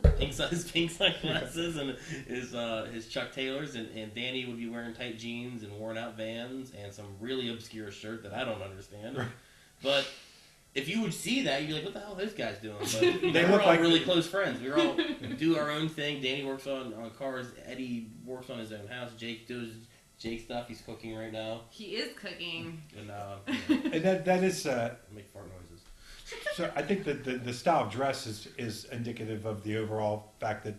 Pink sunglasses and his Chuck Taylors, and Danny would be wearing tight jeans and worn out Vans and some really obscure shirt that I don't understand. But if you would see that, you'd be like, what the hell are those guys doing? But they were all really close friends. We were all do our own thing. Danny works on cars. Eddie works on his own house. Jake does Jake stuff. He's cooking right now. He is cooking. And that is... make fart noises. So I think that the style of dress is indicative of the overall fact that,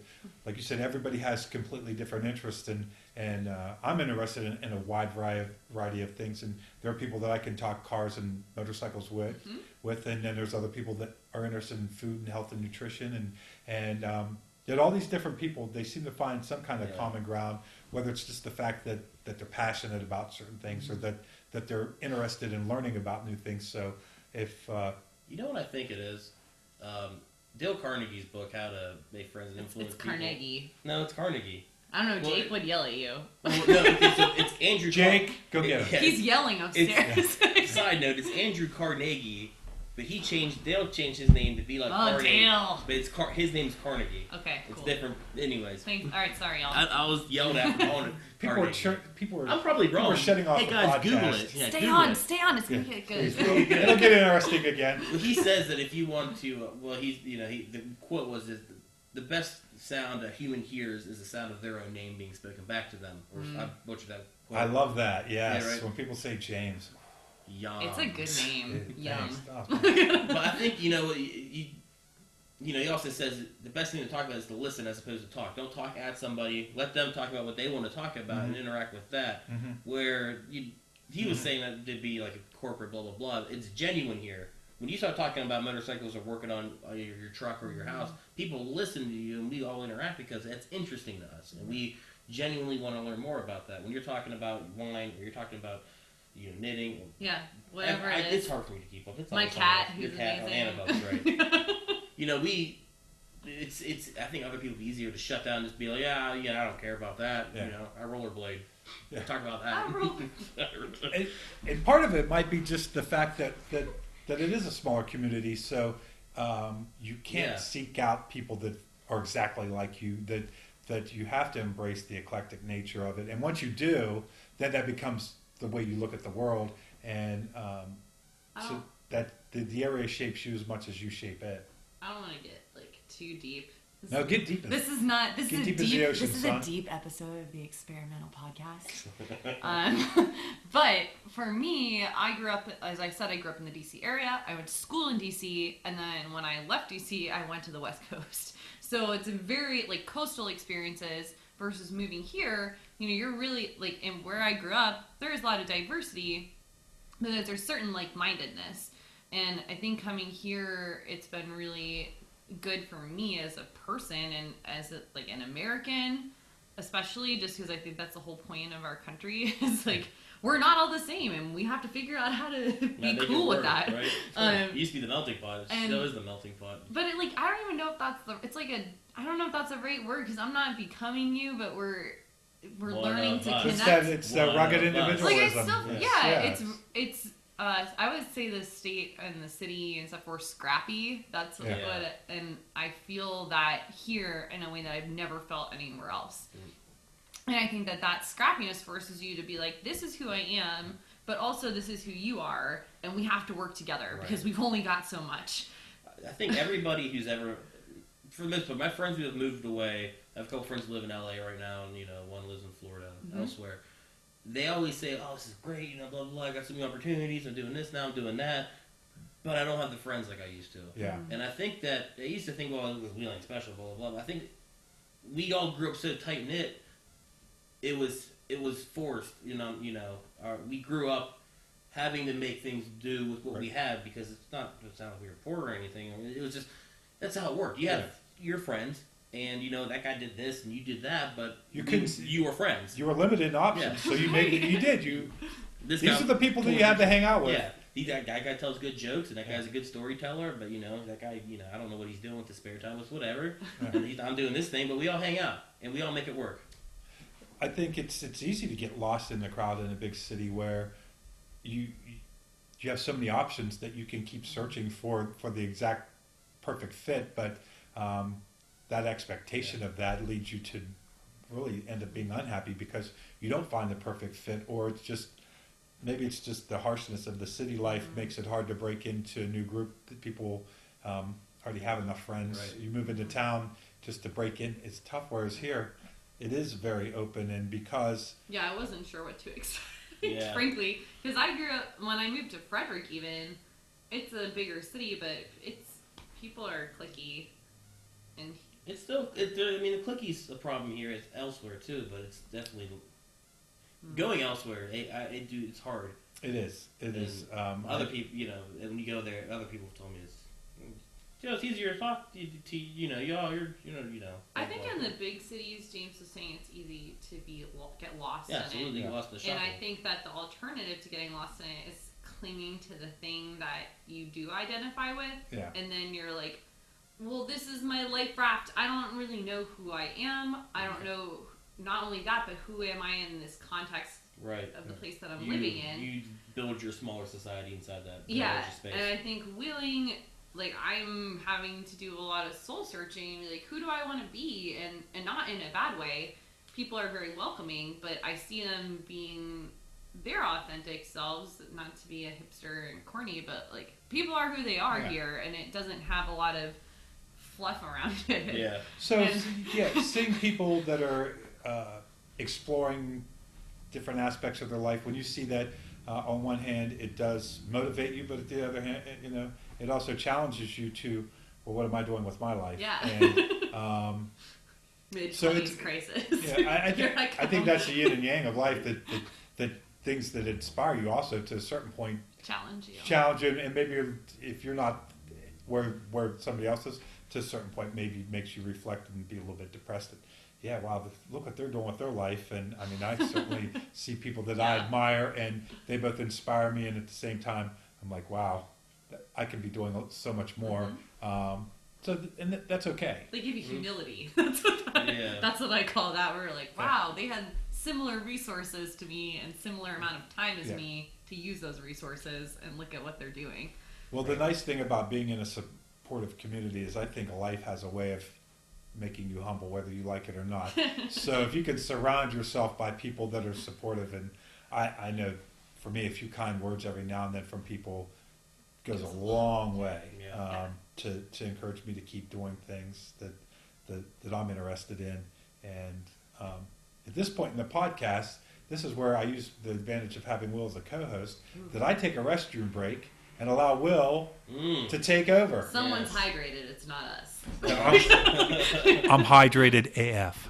like you said, everybody has completely different interests, and I'm interested in a wide variety of things, and there are people that I can talk cars and motorcycles with, and then there's other people that are interested in food and health and nutrition, and yet all these different people, they seem to find some kind of common ground, whether it's just the fact that they're passionate about certain things or that they're interested in learning about new things. So if... you know what I think it is? Dale Carnegie's book, How to Make Friends and Influence People. It's Carnegie. No, it's Carnegie. I don't know. Jake would yell at you. Well, no, it's Andrew. Jake, go get him. He's yelling upstairs. Side note: it's Andrew Carnegie, but Dale changed his name to be like Carnegie. Dale. But his name's Carnegie. Okay, cool. It's different. Anyways. Thanks. All right, sorry, y'all. I was yelled at for calling it People are. I'm probably wrong. People are shutting off hey the guys, podcast. Google it. Yeah, stay Google on. it. Stay on. It's gonna get good. It's really good. It'll get interesting again. Well, he says that if you want to, the quote was this: the best sound a human hears is the sound of their own name being spoken back to them. Or I butchered that quote. I love that. Yes, yeah, right? When people say James. Yum. It's a good name. Yum. But I think he also says the best thing to talk about is to listen as opposed to talk. Don't talk at somebody. Let them talk about what they want to talk about and interact with that. Where he was saying that it'd be like a corporate blah blah blah. It's genuine here. When you start talking about motorcycles or working on your truck or your house, people listen to you and we all interact because it's interesting to us and we genuinely want to learn more about that. When you're talking about wine or you're talking about knitting. Yeah, whatever it is. It's hard for me to keep up. It's my cat, who's amazing. Annabelle's right. It's. I think other people be easier to shut down and just be like, yeah, I don't care about that. Yeah. I rollerblade. We'll talk about that. And part of it might be just the fact that it is a smaller community, so you can't seek out people that are exactly like you. That you have to embrace the eclectic nature of it, and once you do, then that becomes the way you look at the world, and so that the area shapes you as much as you shape it. I don't want to get like too deep. No, get deep. This is not. This Get is deep a as the deep. ocean, This is son. a deep episode of the experimental podcast. But for me, I grew up. As I said, I grew up in the DC area. I went to school in DC, and then when I left DC, I went to the West Coast. So it's a very like coastal experiences versus moving here. You know, you're really like in where I grew up. There's a lot of diversity, but there's certain like-mindedness, and I think coming here, it's been really good for me as a person and as like an American, especially just because I think that's the whole point of our country is like we're not all the same and we have to figure out how to be cool with that. Right? It used to be the melting pot. It still is the melting pot. But it, like I don't even know if that's it's like I don't know if that's a right word because I'm not becoming you, but we're learning to connect. It's that rugged individualism. Like I still, Yes. it's I would say the state and the city and stuff were scrappy. That's what, and I feel that here in a way that I've never felt anywhere else. And I think that scrappiness forces you to be like, this is who I am, but also this is who you are, and we have to work together because we've only got so much. I think everybody who's ever, for the most part, my friends who have moved away, I have a couple friends who live in LA right now, and one lives in Florida, elsewhere. They always say, oh, this is great, blah, blah, blah, I got so many opportunities, I'm doing this now, I'm doing that, but I don't have the friends like I used to. Yeah. And I think that, I used to think, well, it was Wheeling special, blah, blah, blah, but I think we all grew up so tight-knit, it was forced, we grew up having to make things do with what we had, because it's not like we were poor or anything, I mean, it was just, that's how it worked. You have your friends, and that guy did this and you did that, but you were friends. You were limited in options, so you made it. You did. These are the people that you had to hang out with. Yeah, that guy tells good jokes, and that guy's a good storyteller. But that guy, I don't know what he's doing with his spare time. It's whatever. And I'm doing this thing, but we all hang out and we all make it work. I think it's easy to get lost in the crowd in a big city where you have so many options that you can keep searching for the exact perfect fit, but that expectation of that leads you to really end up being unhappy because you don't find the perfect fit, or maybe it's just the harshness of the city life makes it hard to break into a new group that people already have enough friends. Right. You move into town just to break in, it's tough, whereas here it is very open, and because I wasn't sure what to expect, frankly, because I grew up, when I moved to Frederick even, it's a bigger city, but people are cliquey, and it's still, the cliquey's a problem here. It's elsewhere too, but it's definitely going elsewhere. It's hard. It is. It is. Other people, and when you go there, other people have told me it's easier to talk to, I think in the big cities, James was saying it's easy to get lost in absolutely, it. Lost in the shuffle. And I think that the alternative to getting lost in it is clinging to the thing that you do identify with. Yeah. And then you're like, well, this is my life raft. I don't really know who I am. I don't know, not only that, but who am I in this context of the place that I'm living in. You build your smaller society inside that space. And I think Wheeling, like, I'm having to do a lot of soul searching, like, who do I want to be? And not in a bad way. People are very welcoming, but I see them being their authentic selves, not to be a hipster and corny, but, like, people are who they are here, and it doesn't have a lot of fluff around it. Yeah. So, seeing people that are exploring different aspects of their life, when you see that, on one hand, it does motivate you, but at the other hand, it also challenges you to, well, what am I doing with my life? Yeah. And, mid-20s crisis. Yeah, I think that's the yin and yang of life, that things that inspire you also to a certain point challenge you, and maybe if you're not where somebody else is, to a certain point maybe makes you reflect and be a little bit depressed. Look what they're doing with their life. And I mean, I certainly see people that I admire, and they both inspire me, and at the same time I'm like, wow, I could be doing so much more. That's okay. They give you humility. That's what I call that. We're like, wow, they had similar resources to me and similar amount of time as Yeah. me to use those resources and look at what they're doing. Well, the nice thing about being in a supportive community is I think life has a way of making you humble, whether you like it or not. So if you can surround yourself by people that are supportive, and I know for me, a few kind words every now and then from people goes a long way to encourage me to keep doing things that I'm interested in. And at this point in the podcast, this is where I use the advantage of having Will as a co-host, that I take a restroom break and allow Will to take over. Someone's hydrated, it's not us. I'm hydrated AF.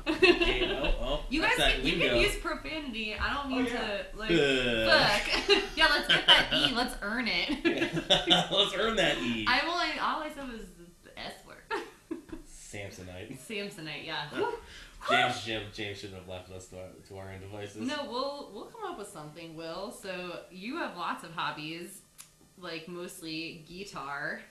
You guys you can use profanity. I don't mean to like fuck. Yeah, let's get that E. Let's earn it. Let's earn that E. All I said was the S word. Samsonite, yeah. James shouldn't have left us to our own devices. No, we'll come up with something, Will. So you have lots of hobbies, like mostly guitar.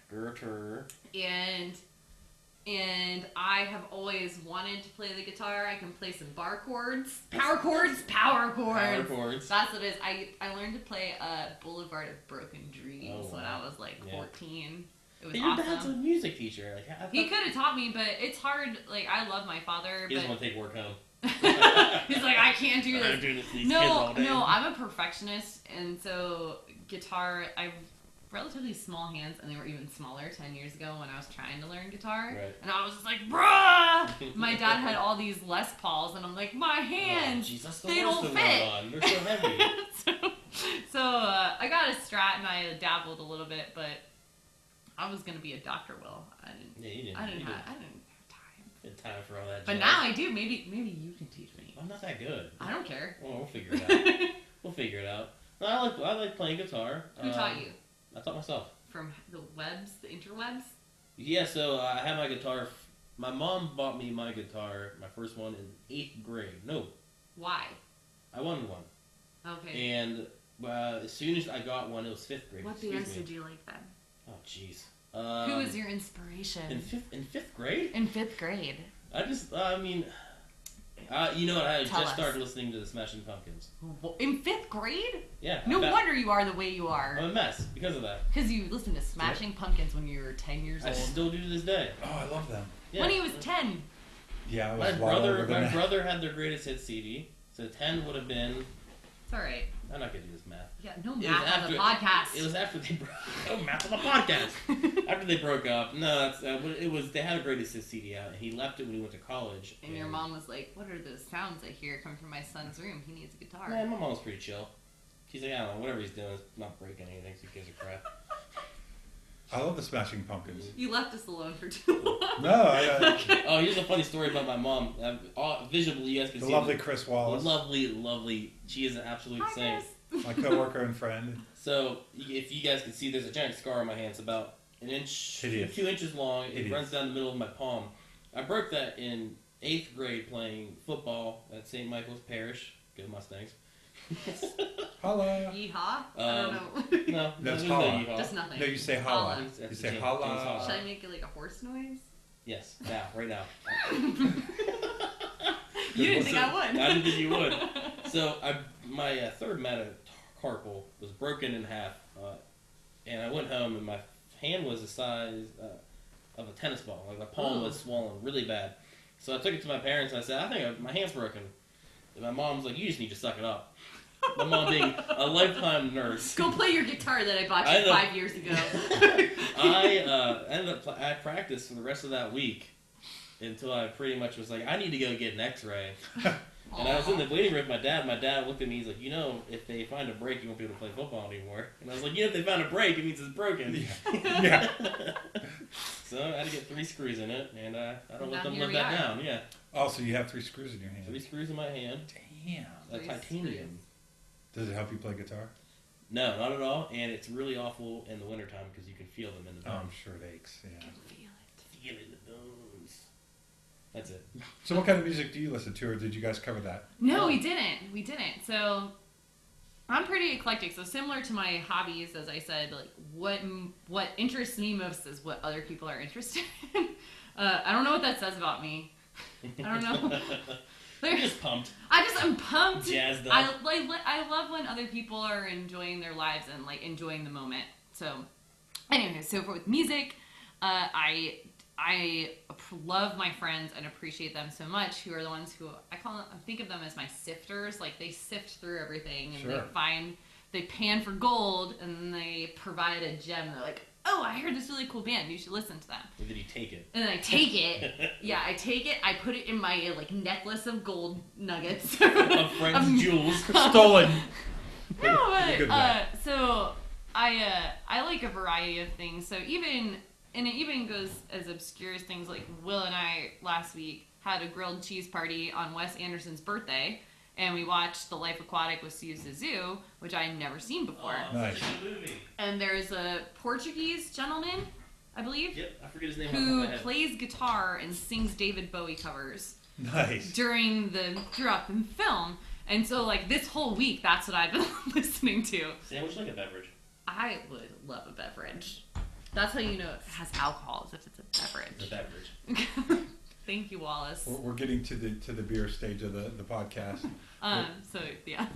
And I have always wanted to play the guitar. I can play some bar chords. Power chords. That's what it is. I learned to play Boulevard of Broken Dreams when I was like 14. It was your awesome. dad's a music teacher. Like, he could have taught me, but it's hard. Like, I love my father. He doesn't want to take work home. He's like, I can't do this. I'm doing this to these kids all day. No, I'm a perfectionist, and so guitar, I have relatively small hands, and they were even smaller 10 years ago when I was trying to learn guitar. Right. And I was just like, bruh! My dad had all these Les Pauls, and I'm like, my hands, they don't fit. They're so heavy. so I got a Strat, and I dabbled a little bit, but I was gonna be a doctor, Will. I didn't have time. Didn't time for all that. But now I do. Maybe you can teach me. I'm not that good. I don't care. Well, we'll figure it out. No, I like playing guitar. Who taught you? I taught myself. From the interwebs? Yeah. So I had my guitar. My mom bought me my guitar, my first one in 8th grade. No. Why? I wanted one. Okay. And as soon as I got one, it was 5th grade. What bands did you like then? Oh, jeez. Who was your inspiration? In fifth grade? In 5th grade. You know what? I just started listening to the Smashing Pumpkins. In 5th grade? Yeah. No wonder you are the way you are. I'm a mess because of that. Because you listened to Smashing Pumpkins when you were 10 years old. I still do to this day. Oh, I love them. Yeah. When he was 10. Yeah, I my was brother had their greatest hits CD, so 10 would have been. It's all right. I'm not gonna do this math. Yeah, no math on the podcast. It was after they broke. No math on the podcast. After they broke up. No, it was. They had a greatest hits CD out, and he left it when he went to college. And your mom was like, "What are those sounds I hear coming from my son's room? He needs a guitar." Yeah, my mom was pretty chill. She's like, I don't know, whatever he's doing is not breaking anything, so he gives a crap. I love the Smashing Pumpkins. You left us alone for too long. No, Oh, here's a funny story about my mom. Visually, you guys can see. The lovely Chris Wallace. Lovely. She is an absolute saint. My coworker and friend. So, if you guys can see, there's a giant scar on my hand. It's about 1 inch, 2 inches long. It runs down the middle of my palm. I broke that in 8th grade playing football at St. Michael's Parish. Go Mustangs. Holla. Yeehaw? I don't know. No, it's no holla. yeehaw. Just nothing. No, you say holla. You say holla. Should I make it like a horse noise? Yes, now, right now. You didn't think I would. I didn't think you would. So, my third metacarpal was broken in half, and I went home, and my hand was the size of a tennis ball. Like, my palm was swollen really bad. So I took it to my parents, and I said, I think my hand's broken. And my mom's like, you just need to suck it up. My mom being a lifetime nurse. Go play your guitar that I bought you 5 years ago. I practiced for the rest of that week until I pretty much was like, I need to go get an x-ray. And I was in the waiting room with my dad. My dad looked at me, he's like, if they find a break, you won't be able to play football anymore. And I was like, if they found a break, it means it's broken. Yeah. So I had to get 3 screws in it, and I don't let them live that down. Yeah. Oh, so you have 3 screws in your hand. 3 screws in my hand. Damn. Titanium. Does it help you play guitar? No, not at all. And it's really awful in the wintertime because you can feel them in the bones. Oh, I'm sure it aches. Yeah. Feel it in the bones. That's it. So what kind of music do you listen to, or did you guys cover that? No, we didn't. So I'm pretty eclectic. So similar to my hobbies, as I said, like what interests me most is what other people are interested in. I don't know what that says about me. I don't know. You're just pumped. I'm pumped. Jazzed up. I love when other people are enjoying their lives and like enjoying the moment. So, anyway, with music, I love my friends and appreciate them so much. Who are the ones who I think of them as my sifters. Like they sift through everything and they pan for gold and then they provide a gem. They're like, oh, I heard this really cool band. You should listen to them. And then you take it. And then I take it. Yeah, I take it. I put it in my like necklace of gold nuggets. Of friends' jewels. Stolen. No, but so I like a variety of things. So it even goes as obscure as things like Will and I last week had a grilled cheese party on Wes Anderson's birthday. And we watched The Life Aquatic with Sue Zissou, which I had never seen before. Oh, nice. Such a good movie. And there's a Portuguese gentleman, I believe, yep, I forget his name, who plays guitar and sings David Bowie covers. Nice. Throughout the film. And so, like, this whole week, that's what I've been listening to. Sam, would you like a beverage? I would love a beverage. That's how you know it has alcohol, as if it's a beverage. It's a beverage. Thank you, Wallace. We're getting to the beer stage of the podcast. So yeah.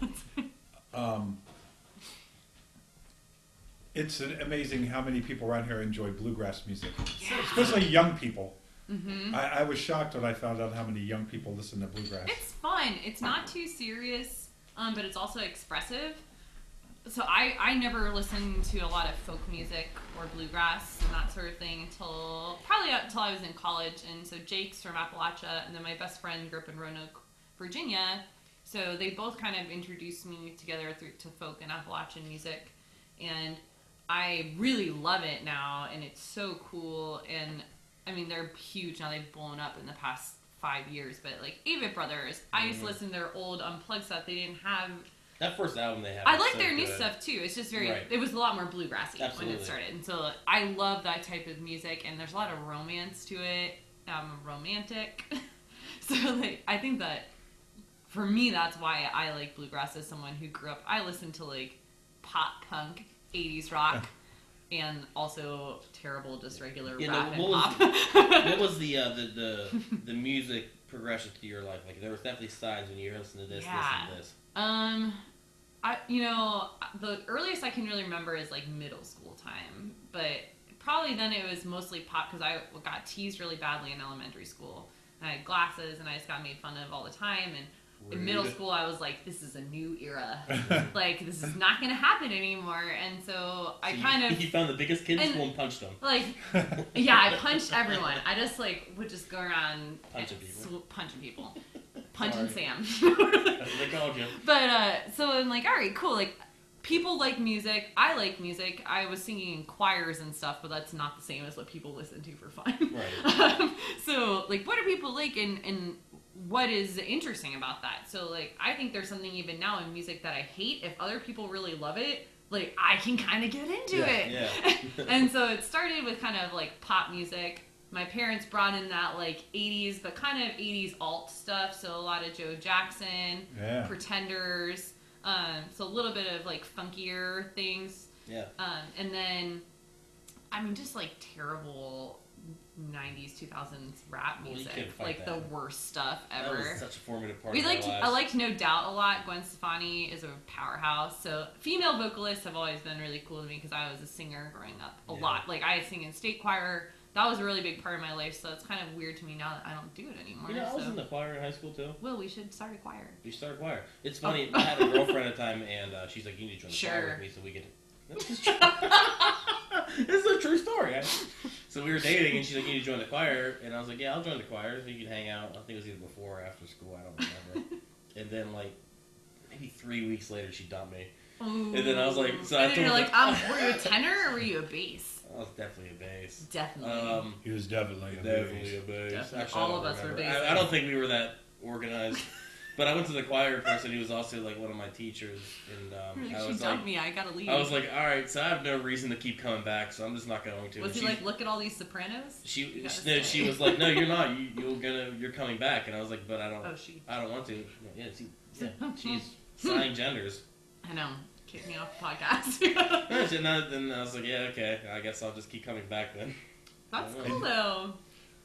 It's amazing how many people around here enjoy bluegrass music, Yeah. especially young people. Mm-hmm. I was shocked when I found out how many young people listen to bluegrass. It's fun. It's not too serious, but it's also expressive. So I never listened to a lot of folk music or bluegrass and that sort of thing until I was in college. And so Jake's from Appalachia, and then my best friend grew up in Roanoke, Virginia. So they both kind of introduced me together to folk and Appalachian music. And I really love it now, and it's so cool. And I mean, they're huge now. They've blown up in the past 5 years. But like Avett Brothers, I used to listen to their old unplugged stuff. They didn't have... That first album they had. I like so their good. new stuff too. It's just very. Right. It was a lot more bluegrassy Absolutely. when it started, and so I love that type of music. And there's a lot of romance to it. I'm romantic, so like I think that for me that's why I like bluegrass as someone who grew up. I listened to like pop punk, 80s rock, and also terrible just regular rap and pop. What was the music progression to your life? Like there was definitely signs when you were listening to this, this, and this. The earliest I can really remember is like middle school time, but probably then it was mostly pop because I got teased really badly in elementary school. And I had glasses and I just got made fun of all the time. And in middle school I was like, this is a new era. Like this is not going to happen anymore. And so I You found the biggest kid in school and punched them. Like, yeah, I punched everyone. I just like would just go around punching people. Punching Sam. That's what they called you. But, so I'm like, all right, cool. Like, people like music. I like music. I was singing in choirs and stuff, but that's not the same as what people listen to for fun. Right. So, like, what do people like and what is interesting about that? So, like, I think there's something even now in music that I hate. If other people really love it, like, I can kind of get into it. Yeah. And so it started with kind of, like, pop music. My parents brought in that, like, 80s, but kind of 80s alt stuff. So a lot of Joe Jackson, Pretenders, so a little bit of, like, funkier things. Yeah. And then, I mean, just, like, terrible 90s, 2000s rap music. Like, the worst stuff ever. That was such a formative part of my lives. I liked No Doubt a lot. Gwen Stefani is a powerhouse. So female vocalists have always been really cool to me because I was a singer growing up a lot. Like, I sing in state choir. That was a really big part of my life, so it's kind of weird to me now that I don't do it anymore. You know, I was in the choir in high school, too. Well, we should start a choir. We should start a choir. It's funny, I had a girlfriend at the time, and she's like, you need to join the choir with me so we can... This is a true story. So we were dating, and she's like, you need to join the choir, and I was like, yeah, I'll join the choir so you can hang out. I think it was either before or after school, I don't remember. And then, like, maybe 3 weeks later, she dumped me. Ooh. And then I was like... So and then you're like, were you a tenor or were you a bass? I was definitely a bass. Definitely. He was definitely a bass. Actually, all of us were bass. I don't think we were that organized. But I went to the choir person who was also like one of my teachers, and I was dumped me. I gotta leave. I was like, all right, so I have no reason to keep coming back, so I'm just not going to. Was he like, look at all these Sopranos? She was like, no, you're not. You're coming back, and I was like, but I don't. Oh, she. I don't want to. Yeah, she's signing genders. I know. Kick me off the podcast. Then I was like, yeah, okay. I guess I'll just keep coming back then. That's cool though.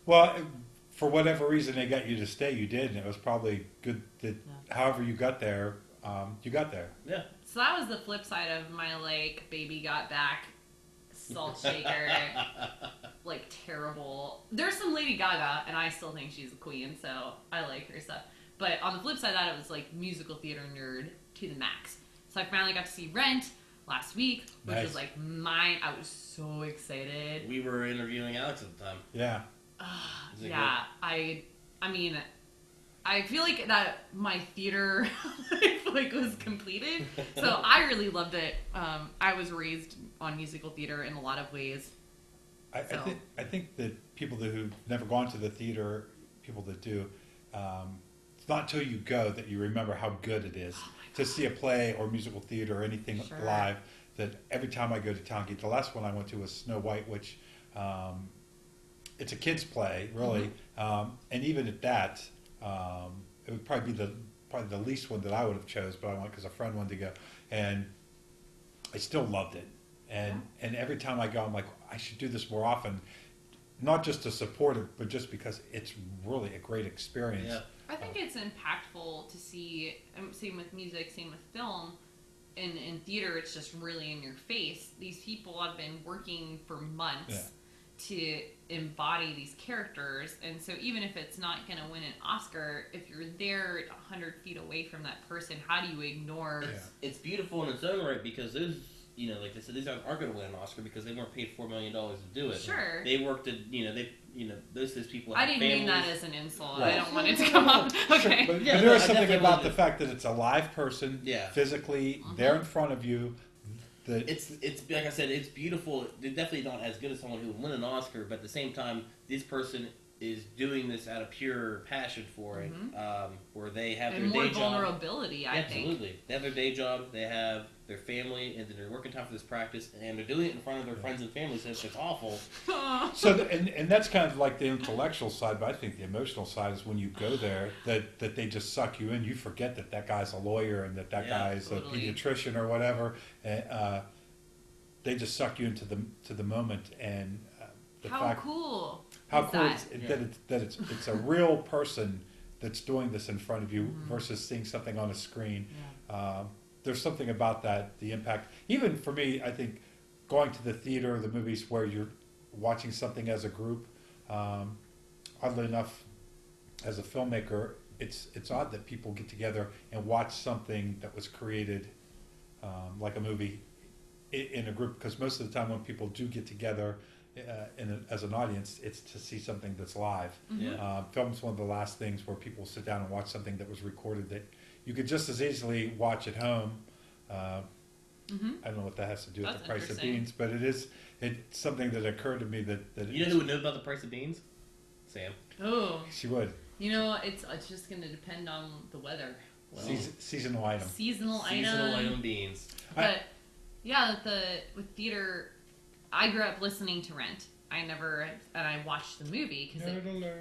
Well, for whatever reason they got you to stay, you did, and it was probably good that however you got there, you got there. Yeah. So that was the flip side of my like baby got back salt shaker, like terrible. There's some Lady Gaga, and I still think she's a queen, so I like her stuff. But on the flip side of that, it was like musical theater nerd to the max. So I finally got to see Rent last week, which was like mine. I was so excited. We were interviewing Alex at the time. Yeah. Yeah, I mean, I feel like that my theater life like was completed. So I really loved it. I was raised on musical theater in a lot of ways. I think that people who've never gone to the theater, people that do, it's not until you go that you remember how good it is to see a play or musical theater or anything live. That every time I go to town, the last one I went to was Snow White, which it's a kids' play, really, and even at that, it would probably be the least one that I would have chose, but I went because a friend wanted to go, and I still loved it. And every time I go, I'm like, I should do this more often, not just to support it, but just because it's really a great experience. Yeah. I think it's impactful to see, same with music, same with film. In theater, it's just really in your face. These people have been working for months to embody these characters, and so even if it's not going to win an Oscar, if you're there 100 feet away from that person, how do you ignore? It's beautiful in its own right, because those, like they said, these aren't going to win an Oscar because they weren't paid $4 million to do it. Sure. They worked at, those people. I didn't mean that as an insult. Right. I don't want it to come up. Okay. But there is something about the fact that it's a live person, physically there in front of you. It's like I said, it's beautiful. They're definitely not as good as someone who would win an Oscar, but at the same time, this person is doing this out of pure passion for it, where they have and their more day job. vulnerability, I think. Absolutely. They have their day job, they have their family, and then they're working time for this practice, and they're doing it in front of their friends and family, so it's awful. So, and that's kind of like the intellectual side, but I think the emotional side is when you go there, that they just suck you in. You forget that guy's a lawyer and that guy's a pediatrician or whatever. And, they just suck you into the moment, and how cool that it's a real person that's doing this in front of you versus seeing something on a screen. There's something about that, the impact. Even for me, I think going to the theater, the movies where you're watching something as a group, oddly enough, as a filmmaker, it's odd that people get together and watch something that was created like a movie in a group, because most of the time when people do get together as an audience, it's to see something that's live. Film's one of the last things where people sit down and watch something that was recorded that you could just as easily watch at home. I don't know what that has to do with the price of beans, but it's something that occurred to me that you know who would know about the price of beans? Sam. Oh, she would. It's just going to depend on the weather. Well, seasonal item. Seasonal item beans. But with theater, I grew up listening to Rent. And I watched the movie because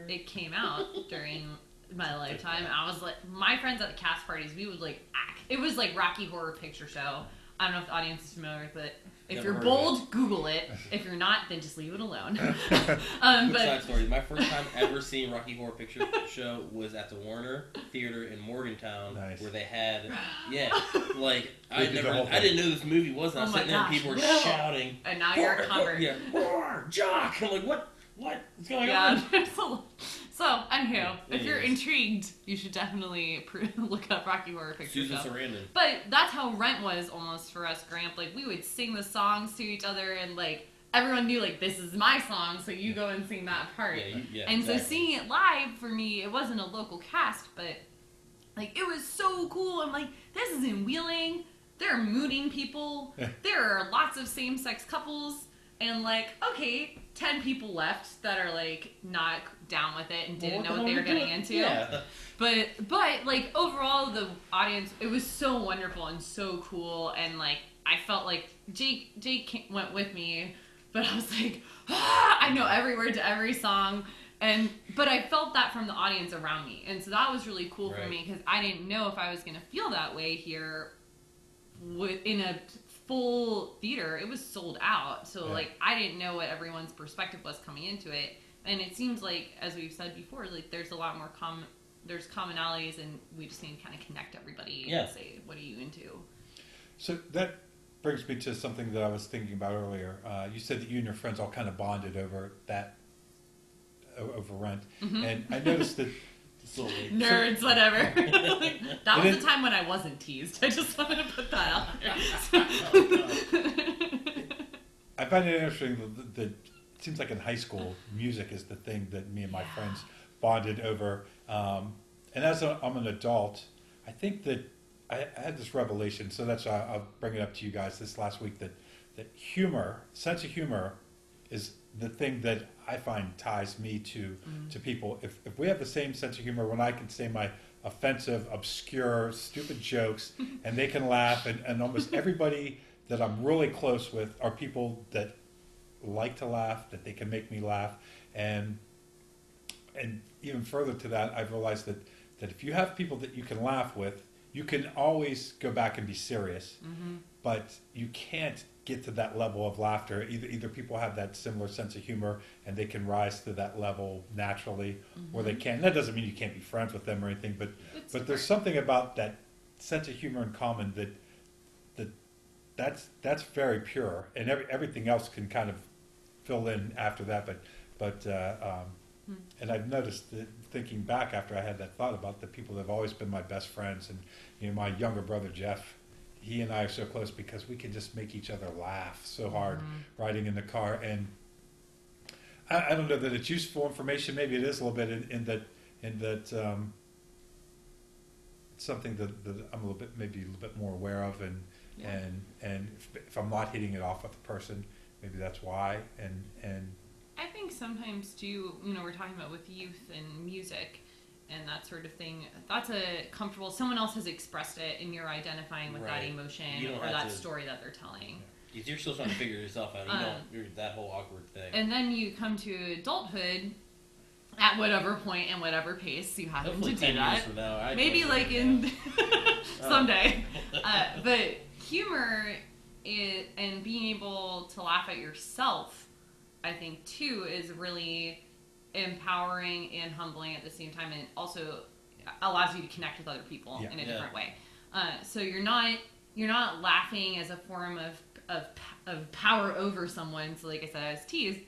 it came out during my lifetime. I was like, my friends at the cast parties, we would like act. It was like Rocky Horror Picture Show. I don't know if the audience is familiar with it. If you're bold, Google it. If you're not, then just leave it alone. Side story. My first time ever seeing Rocky Horror Picture Show was at the Warner Theater in Morgantown, where they had, I didn't know this movie was. I was sitting there and people were shouting. And now you're a convert. Roar, Jock! I'm like, what? What's going on? So, anywho, if you're intrigued, you should definitely look up Rocky Horror Picture Show. Susan Sarandon. But that's how Rent was almost for us, Gramp. Like, we would sing the songs to each other, and, like, everyone knew, like, this is my song, so you go and sing that part. So seeing it live, for me, it wasn't a local cast, but, like, it was so cool. I'm like, this is in Wheeling. There are mooning people. There are lots of same-sex couples. And, like, okay, 10 people left that are, like, not down with it and didn't know what they were getting into. Yeah. But, like, overall, the audience, it was so wonderful and so cool. And, like, I felt like Jake went with me, but I was like, I know every word to every song. But I felt that from the audience around me. And so that was really cool for me, because I didn't know if I was going to feel that way here in a full theater. It was sold out, so like I didn't know what everyone's perspective was coming into it, And it seems like, as we've said before, like there's a lot more there's commonalities, and we just need to kind of connect everybody and say, what are you into? So that brings me to something that I was thinking about earlier. You said that you and your friends all kind of bonded over rent. Mm-hmm. And I noticed that... Nerds, whatever. That was the time when I wasn't teased. I just wanted to put that out there. I find it interesting that it seems like in high school, music is the thing that me and my friends bonded over. And as I'm an adult, I think that I had this revelation, so that's why I'll bring it up to you guys this last week, that sense of humor is the thing that I find ties me to people. If we have the same sense of humor, when I can say my offensive, obscure, stupid jokes, and they can laugh, and almost everybody that I'm really close with are people that like to laugh, that they can make me laugh, and even further to that, I've realized that if you have people that you can laugh with, you can always go back and be serious, but you can't get to that level of laughter. Either people have that similar sense of humor and they can rise to that level naturally, or they can't. That doesn't mean you can't be friends with them or anything, but there's something about that sense of humor in common that's very pure, and everything else can kind of fill in after that. And I've noticed that thinking back after I had that thought about the people that have always been my best friends, and my younger brother Jeff, he and I are so close because we can just make each other laugh so hard riding in the car. And I don't know that it's useful information. Maybe it is a little bit in that it's something that I'm maybe a little bit more aware of, and if I'm not hitting it off with the person, maybe that's why. And I think sometimes too, we're talking about with youth and music and that sort of thing. That's a comfortable. Someone else has expressed it, and you're identifying with that emotion or that story that they're telling. You're still trying to figure yourself out. You're that whole awkward thing. And then you come to adulthood. At whatever point and whatever pace you happen Hopefully to 10 do that. years from now, maybe like in someday. But humor and being able to laugh at yourself, I think too, is really empowering and humbling at the same time, and also allows you to connect with other people in a different way. So you're not laughing as a form of power over someone. So like I said, I was teased.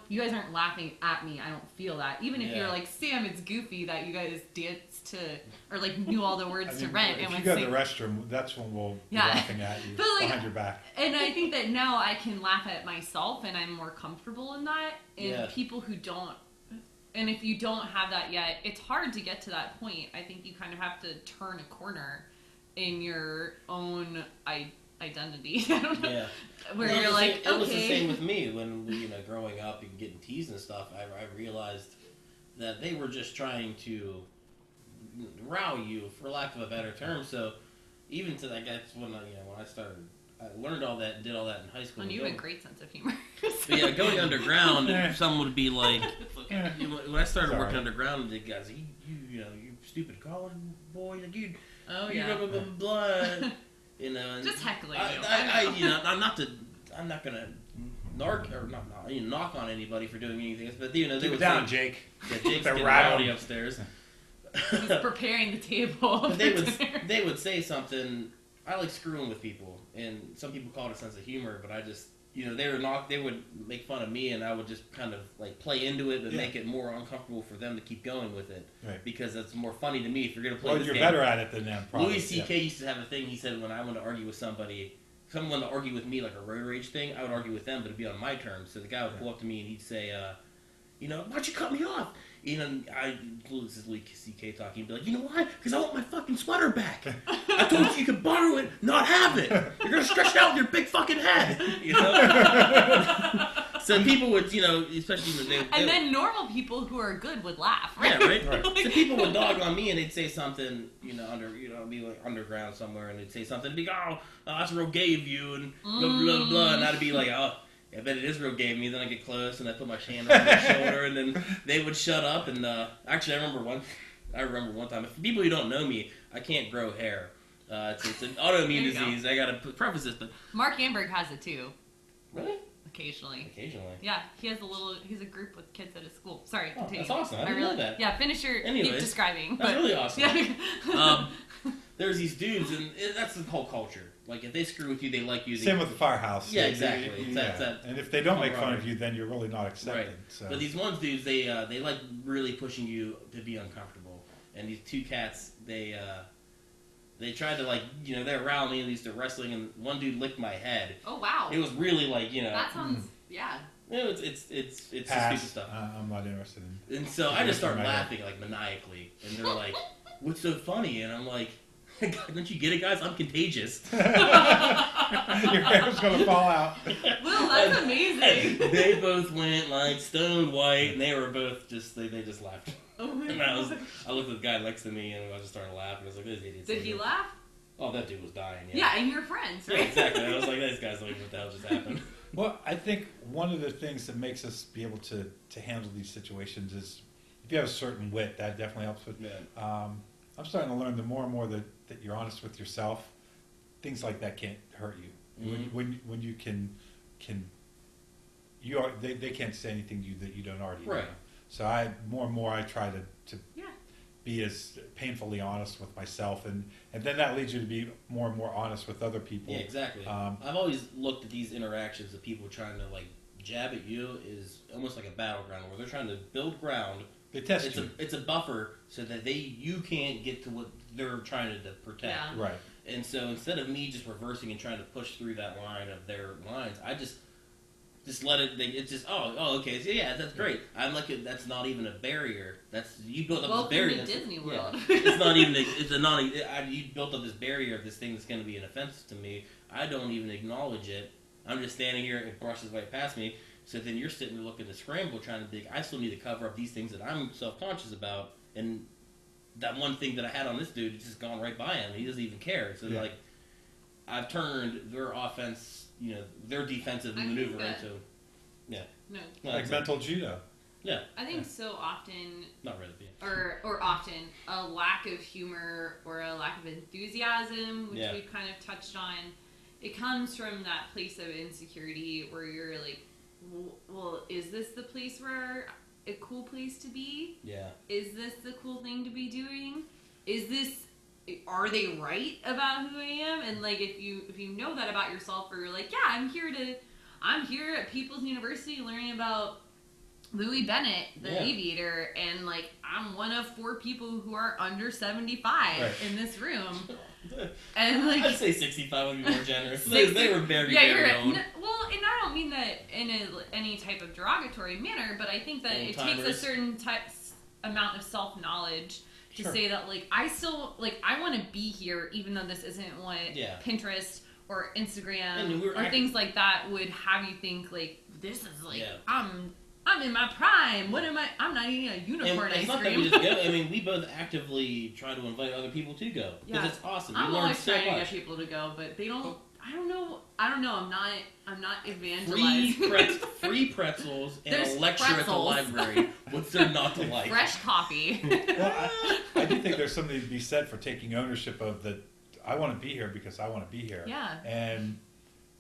You guys aren't laughing at me. I don't feel that. Even if you're like, Sam, it's goofy that you guys danced to, or like knew all the words to Rent. If you go to the restroom, that's when we'll be laughing at you behind your back. And I think that now I can laugh at myself, and I'm more comfortable in that. And people who don't, and if you don't have that yet, it's hard to get to that point. I think you kind of have to turn a corner in your own identity. I don't know. Where you're like, it was the same with me when growing up and getting teased and stuff. I realized that they were just trying to row you, for lack of a better term. So even to that, that's when I started. I learned all that and did all that in high school. And you have a great sense of humor. But going underground, someone would be like, when I started working underground, the guys, you stupid college boy, like you blah blah. Just heckling. I'm not gonna knock on anybody for doing anything, but they keep would it down, say, Jake. Yeah, Jake's getting rowdy upstairs. He's preparing the table. But they would say something. I like screwing with people, and some people call it a sense of humor, but I just they would make fun of me, and I would just kind of like play into it, but make it more uncomfortable for them to keep going with it, because it's more funny to me if you're going to play this you're game. Better at it than them, probably. Louis C.K. used to have a thing. He said, when I want to argue with somebody, someone wanted to argue with me like a road rage thing, I would argue with them, but it'd be on my terms. So the guy would pull up to me and he'd say, why'd you cut me off? This is Louis C.K. talking. He'd be like, you know why? Because I want my fucking sweater back. I told you could borrow it, not have it. You're going to stretch it out with your big fucking head. So people would, especially when they... And then normal people who are good would laugh, right? Yeah, right? So people would dog on me, and they'd say something, be like underground somewhere, and they'd say something, and be like, oh, that's real gay of you, and blah, blah, blah, and I'd be like, oh, I bet it is real gay of me. Then I get close, and I put my hand on their shoulder, and then they would shut up, and actually, I remember one time, if people who don't know me, I can't grow hair. It's an autoimmune disease. I gotta preface this, but... Mark Amberg has it, too. Really? Occasionally. Occasionally. Yeah, he's a group with kids at his school. Sorry, Oh, continue. that's awesome. I didn't know that. Yeah, finish your keep describing. That's really awesome. Yeah. There's these dudes, and that's the whole culture. Like, if they screw with you, they like you. Same with the firehouse. Yeah, exactly. And if they don't make fun of you, then you're really not accepted. Right. So. But these ones dudes, they like really pushing you to be uncomfortable. And these two cats, they tried to, like, they're around me and they're wrestling, and one dude licked my head. Oh wow. It was really like, That sounds yeah. It's stupid stuff. I'm not interested in. And so I just start laughing like maniacally, and they're like, "What's so funny?" And I'm like, "Don't you get it, guys? I'm contagious." Your hair's gonna fall out. Will, that's amazing. They both went like stone white, and they were both just they just laughed. Oh my And God. I looked at the guy next to me, and I just started laughing. I was like, "This idiot." Did he laugh? Oh, that dude was dying. Yeah, and you're friends, right? Yeah, exactly. I was like, "This guy's like, what the hell just happened?" Well, I think one of the things that makes us be able to handle these situations is if you have a certain wit, that definitely helps with. Yeah. I'm starting to learn the more and more that you're honest with yourself, things like that can't hurt you. Mm-hmm. When you can they can't say anything to you that you don't already know. Right. So more and more I try to be as painfully honest with myself, and then that leads you to be more and more honest with other people. Yeah, exactly. I've always looked at these interactions of people trying to like jab at you is almost like a battleground where they're trying to build ground. They test you. It's a buffer so that you can't get to what they're trying to protect. Yeah. Right. And so instead of me just reversing and trying to push through that line of their lines, I just let it. It's just okay. So yeah, that's great. I'm like that's not even a barrier. That's you built up this barrier. Welcome to Disney World. Yeah. It's not even. You built up this barrier of this thing that's going to be an offense to me. I don't even acknowledge it. I'm just standing here and it brushes right past me. So then you're sitting there looking to scramble, trying to think. I still need to cover up these things that I'm self-conscious about, and that one thing that I had on this dude has just gone right by him. He doesn't even care. So like, I've turned their offense, their defensive maneuver into, No. Like mental judo. Yeah. I think so often, Not really. Yeah. or often, a lack of humor or a lack of enthusiasm, which Yeah. we've kind of touched on, it comes from that place of insecurity where you're like, well, is this the place where a cool place to be? Yeah. Is this the cool thing to be doing? Are they right about who I am? And like, if you know that about yourself, or you're like, yeah, I'm here at People's University learning about Louis Bennett, the aviator, and like, I'm one of 4 people who are under 75 in this room. And like, I'd say 65 would be more generous. They were very, very old. Well, and I don't mean that in any type of derogatory manner, but I think that it takes a certain amount of self-knowledge to say that, like, I still, like, I want to be here even though this isn't what Pinterest or Instagram or things like that would have you think, like, this is like, I'm in my prime. What am I? I'm not eating a unicorn ice cream. It's not that we just go. I mean, we both actively try to invite other people to go because it's awesome. I'm always trying to get people to go, but they don't. I don't know. I'm not evangelizing. Free pretzels and There's a lecture pretzels. at the library. What's there not to like? Fresh coffee. Well, I do think there's something to be said for taking ownership of the. I want to be here because I want to be here. Yeah. And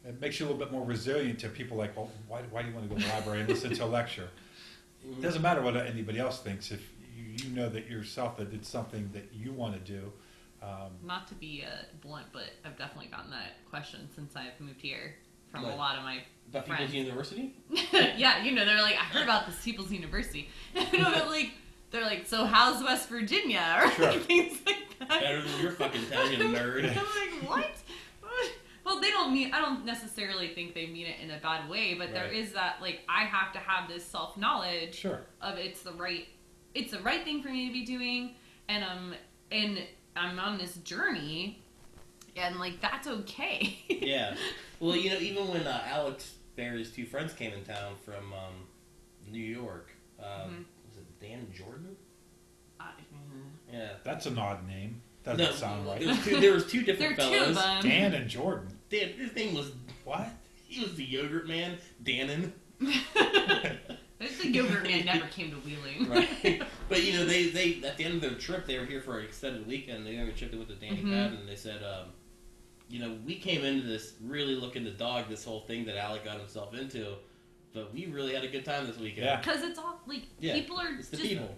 it makes you a little bit more resilient to people like, well, why do you want to go to the library and listen to a lecture? It doesn't matter what anybody else thinks. If you know that yourself that it's something that you want to do. Not to be blunt, but I've definitely gotten that question since I've moved here from a lot of my about friends. People's University? Yeah, they're like, I heard about this People's University. They're like, so how's West Virginia? Or things like that. Better than your fucking town, you nerd. I'm like, what? Well, I don't necessarily think they mean it in a bad way, but there is that, like, I have to have this self-knowledge of it's the right thing for me to be doing, and I'm on this journey, and, like, that's okay. Yeah. Well, even when Alex Barry's 2 friends came in town from New York, was it Dan and Jordan? Yeah. That's an odd name. Doesn't sound right. There was 2 different there fellows. 2 of them. Dan and Jordan. Dan, his name was what? He was the yogurt man, Dannon. The yogurt man never came to Wheeling. Right. But they at the end of their trip, they were here for an extended weekend. The other trip they went to Danny Patton, and they said, we came into this really looking to dog this whole thing that Alec got himself into, but we really had a good time this weekend. Yeah. Because it's all, people are just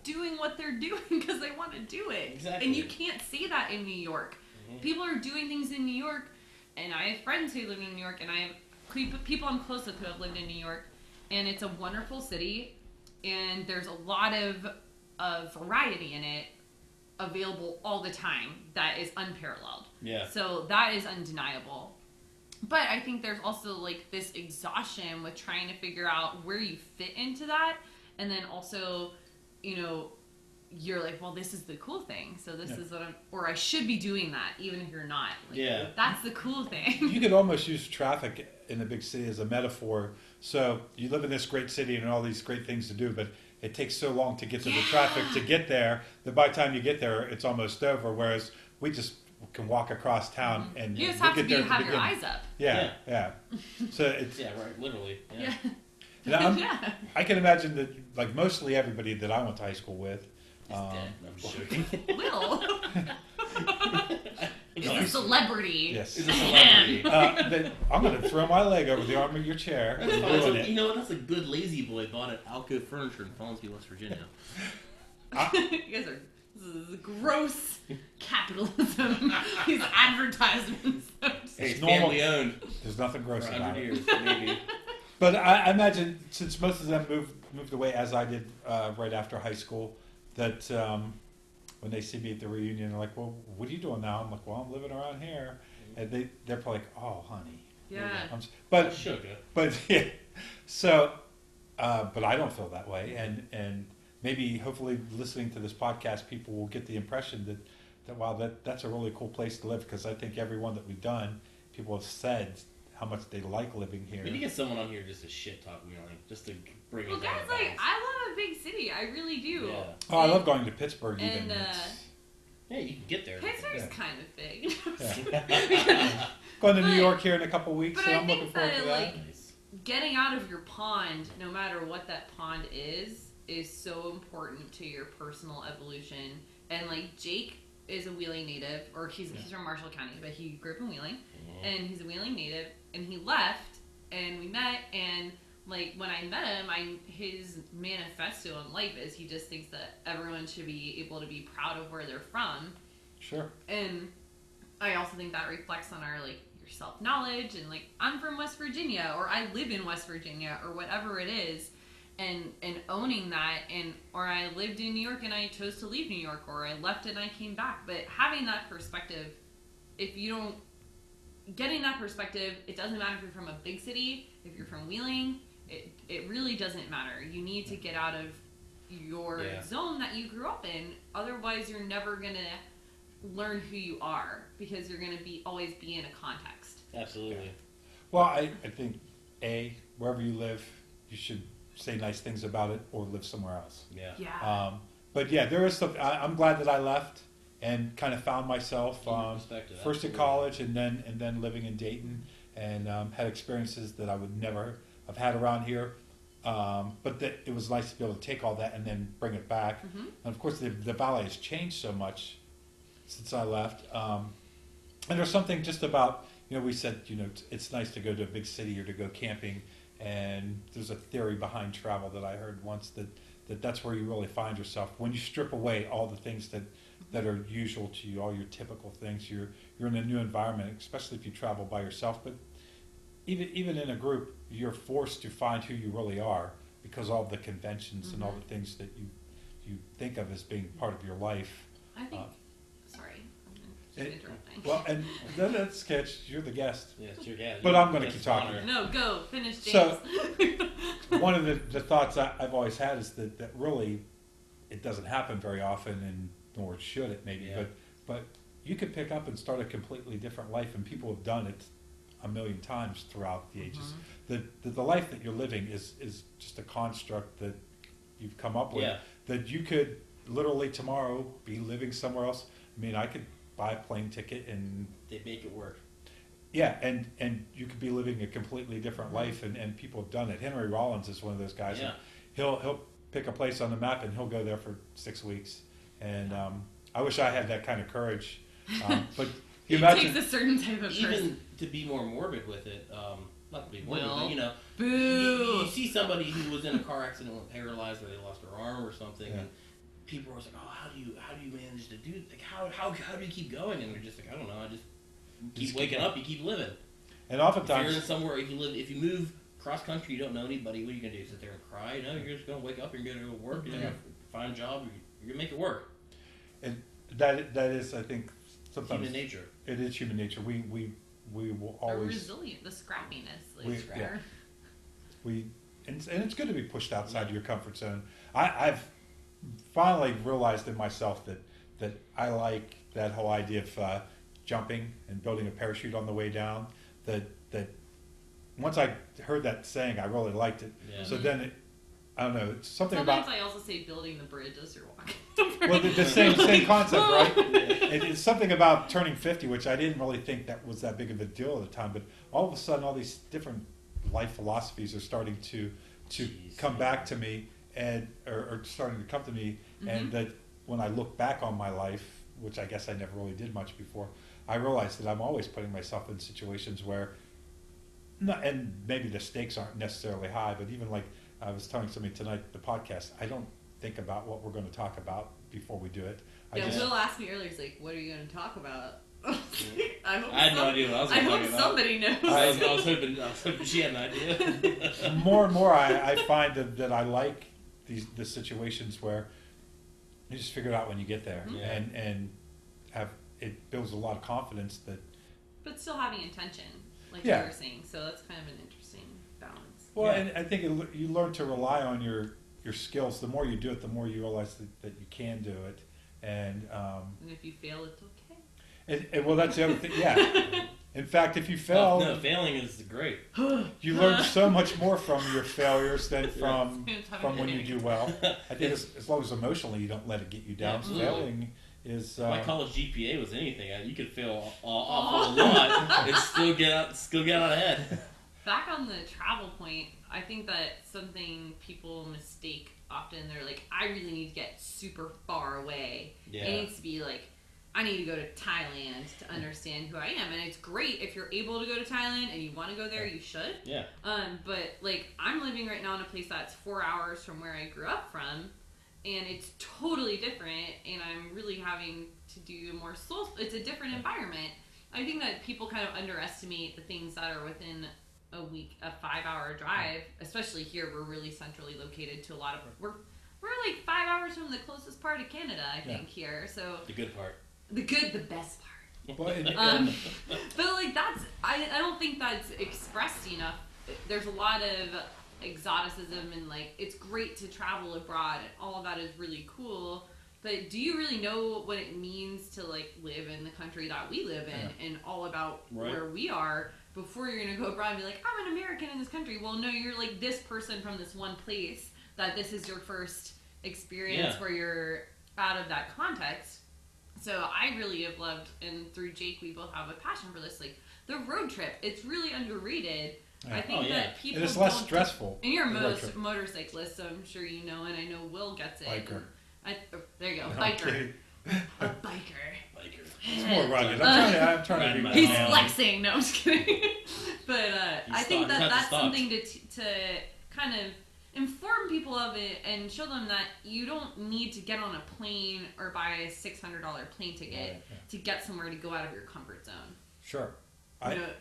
doing what they're doing because they want to do it. Exactly. And you can't see that in New York. Mm-hmm. People are doing things in New York, and I have friends who live in New York, and I have people I'm close with who have lived in New York, and it's a wonderful city, and there's a lot of variety in it available all the time that is unparalleled. Yeah. So that is undeniable. But I think there's also this exhaustion with trying to figure out where you fit into that, and then also, you're like, well, this is the cool thing, so this is what or I should be doing that, even if you're not. That's the cool thing. You could almost use traffic in a big city as a metaphor. So you live in this great city and all these great things to do, but it takes so long to get to the traffic to get there that by the time you get there, it's almost over. Whereas we just can walk across town and you just have to have your eyes up. Yeah. So it's right, literally. Yeah. I can imagine that mostly everybody that I went to high school with. Dead. I'm joking. Will. He's a celebrity. Yes. He's a celebrity. I'm going to throw my leg over the arm of your chair. That's a good lazy boy bought at Alco Furniture in Fallsview, West Virginia. You guys this is gross capitalism. These advertisements. It's family owned. There's nothing gross for about it. years, maybe. But I imagine, since most of them moved away, as I did right after high school, that when they see me at the reunion, they're like, well, what are you doing now? I'm like, well, I'm living around here. And they're probably like, oh, honey. Yeah. But sugar. But, yeah. So, but I don't feel that way. And maybe, hopefully, listening to this podcast, people will get the impression that wow, that's a really cool place to live, because I think everyone that we've done, people have said how much they like living here. We need to get someone on here just to shit talk Wheeling, just to bring it down. Well, guys, I love a big city. I really do. Yeah. Oh, I love going to Pittsburgh even. Yeah, you can get there. Pittsburgh's kind of big. Yeah. Going to New York here in a couple weeks, but so I I'm looking forward to that. Getting out of your pond, no matter what that pond is so important to your personal evolution. And Jake is a Wheeling native, or he's from Marshall County, but he grew up in Wheeling, and he's a Wheeling native, and he left, and we met, and when I met him, his manifesto in life is he just thinks that everyone should be able to be proud of where they're from. Sure. And I also think that reflects on our your self-knowledge, and I'm from West Virginia, or I live in West Virginia, or whatever it is, and owning that, or I lived in New York and I chose to leave New York, or I left and I came back. But having that perspective, getting that perspective, it doesn't matter if you're from a big city, if you're from Wheeling, it really doesn't matter. You need to get out of your zone that you grew up in. Otherwise, you're never going to learn who you are, because you're going to always be in a context. Absolutely. Well, I think, wherever you live, you should say nice things about it or live somewhere else. Yeah. But yeah, there is some. I'm glad that I left and kind of found myself first at college and then living in Dayton, and had experiences that I would never have had around here. But that it was nice to be able to take all that and then bring it back. Mm-hmm. And of course, the valley has changed so much since I left. And there's something just about, we said, it's nice to go to a big city or to go camping. And there's a theory behind travel that I heard once that's where you really find yourself. When you strip away all the things that are usual to you, all your typical things, you're in a new environment, especially if you travel by yourself. But even in a group, you're forced to find who you really are, because all the conventions and all the things that you think of as being part of your life. I think. Sorry, I'm interrupting. Well, and that's sketch. You're the guest. Yeah, it's your guest. But I'm going to keep talking. No, go finish, James. So, one of the thoughts I've always had is that really it doesn't happen very often, and nor should it maybe. Yeah. But you could pick up and start a completely different life, and people have done it a million times throughout the ages. The life that you're living is just a construct that you've come up with. Yeah. That you could literally tomorrow be living somewhere else. I mean, I could buy a plane ticket and they make it work. Yeah, and you could be living a completely different life, and people have done it. Henry Rollins is one of those guys. Yeah. He'll pick a place on the map and he'll go there for 6 weeks. And I wish I had that kind of courage. But You it imagine, takes a certain type of person. Even to be more morbid with it, not to be morbid, Will. but you know, Boo. you see somebody who was in a car accident and paralyzed, or they lost their arm or something, and people are like, "Oh, how do you manage to do? Like, how do you keep going?" And they're just like, "I don't know. I just keep waking up. You keep living." and oftentimes, If you're in somewhere, if you move cross country, you don't know anybody. What are you gonna do? Sit there and cry? No, you're just gonna wake up. You're gonna go to work. You're gonna find a job. You're gonna make it work. and that is, I think, sometimes Human nature. It is human nature. We will The always resilient, the scrappiness. Like, and it's good to be pushed outside of your comfort zone. I've finally realized in myself that I like that whole idea of jumping and building a parachute on the way down. That once I heard that saying, I really liked it. Yeah. So then I don't know. It's something Sometimes about. I also say building the bridge as you're walking. Well, the same concept, right? It's something about turning 50, which I didn't really think that was that big of a deal at the time. But all of a sudden, all these different life philosophies are starting to come back to me, and or starting to come to me, and that when I look back on my life, which I guess I never really did much before, I realized that I'm always putting myself in situations where, and maybe the stakes aren't necessarily high, but even like I was telling somebody tonight, the podcast, I don't think about what we're going to talk about before we do it. Will asked me earlier, he's like, what are you going to talk about? I had no idea what I was going to talk about. Somebody knows. I was hoping she had an idea. More and more, I find that I like the situations where you just figure it out when you get there, and have it builds a lot of confidence that. But still having intention, like you were saying, so that's kind of an interesting balance. Well, and I think you learn to rely on your skills. The more you do it, the more you realize that you can do it, and if you fail, it's okay. And well, that's the other thing. Yeah. In fact, if you fail, no, failing is great. You learn so much more from your failures than from when you do well. I think as long as emotionally you don't let it get you down. Yeah, failing is. My college GPA was anything. You could fail awful a lot and still get out ahead. Back on the travel point, I think that something people mistake often. They're like, I really need to get super far away. Yeah. It needs to be like, I need to go to Thailand to understand who I am. And it's great if you're able to go to Thailand and you want to go there, you should. Yeah. But like, I'm living right now in a place that's 4 hours from where I grew up from, and it's totally different, and I'm really having to do more soul. It's a different environment. I think that people kind of underestimate the things that are within a 5-hour drive, especially here. We're really centrally located to a lot of, we're like 5 hours from the closest part of Canada, I think, here. So the good part. The best part. Well, but like I don't think that's expressed enough. There's a lot of exoticism, and like it's great to travel abroad, and all of that is really cool. But do you really know what it means to like live in the country that we live in, and all about where we are, before you're gonna go abroad and be like, I'm an American in this country? Well, no, you're like this person from this one place, that this is your first experience where you're out of that context. So I really have loved, and through Jake, we both have a passion for this, like the road trip. It's really underrated. Yeah. I think that people it's less stressful. And you're a motorcyclist, so I'm sure you know, and I know Will gets it. Biker. There you go, biker. A biker. It's more rugged. I'm trying to be. He's flexing. No, I'm just kidding. But I think that's something to kind of inform people of it and show them that you don't need to get on a plane or buy a $600 plane ticket to get somewhere to go out of your comfort zone. Sure.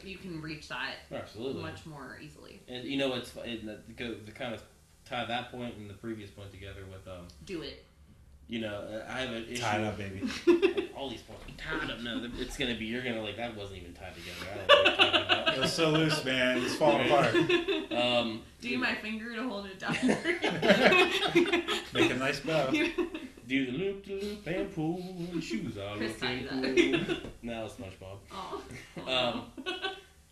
You can reach that much more easily. And you know, it's to kind of tie that point and the previous point together with do it. You know, I have an issue. Tied up, baby. All these points. Tied up. No, it's gonna be. You're gonna like that wasn't even tied together. I don't know what you're talking about. It was so loose, man. It's falling apart. Do my finger to hold it down. Make a nice bow. Do the loop and pull the shoes are looking cool. Now it's SpongeBob. Oh.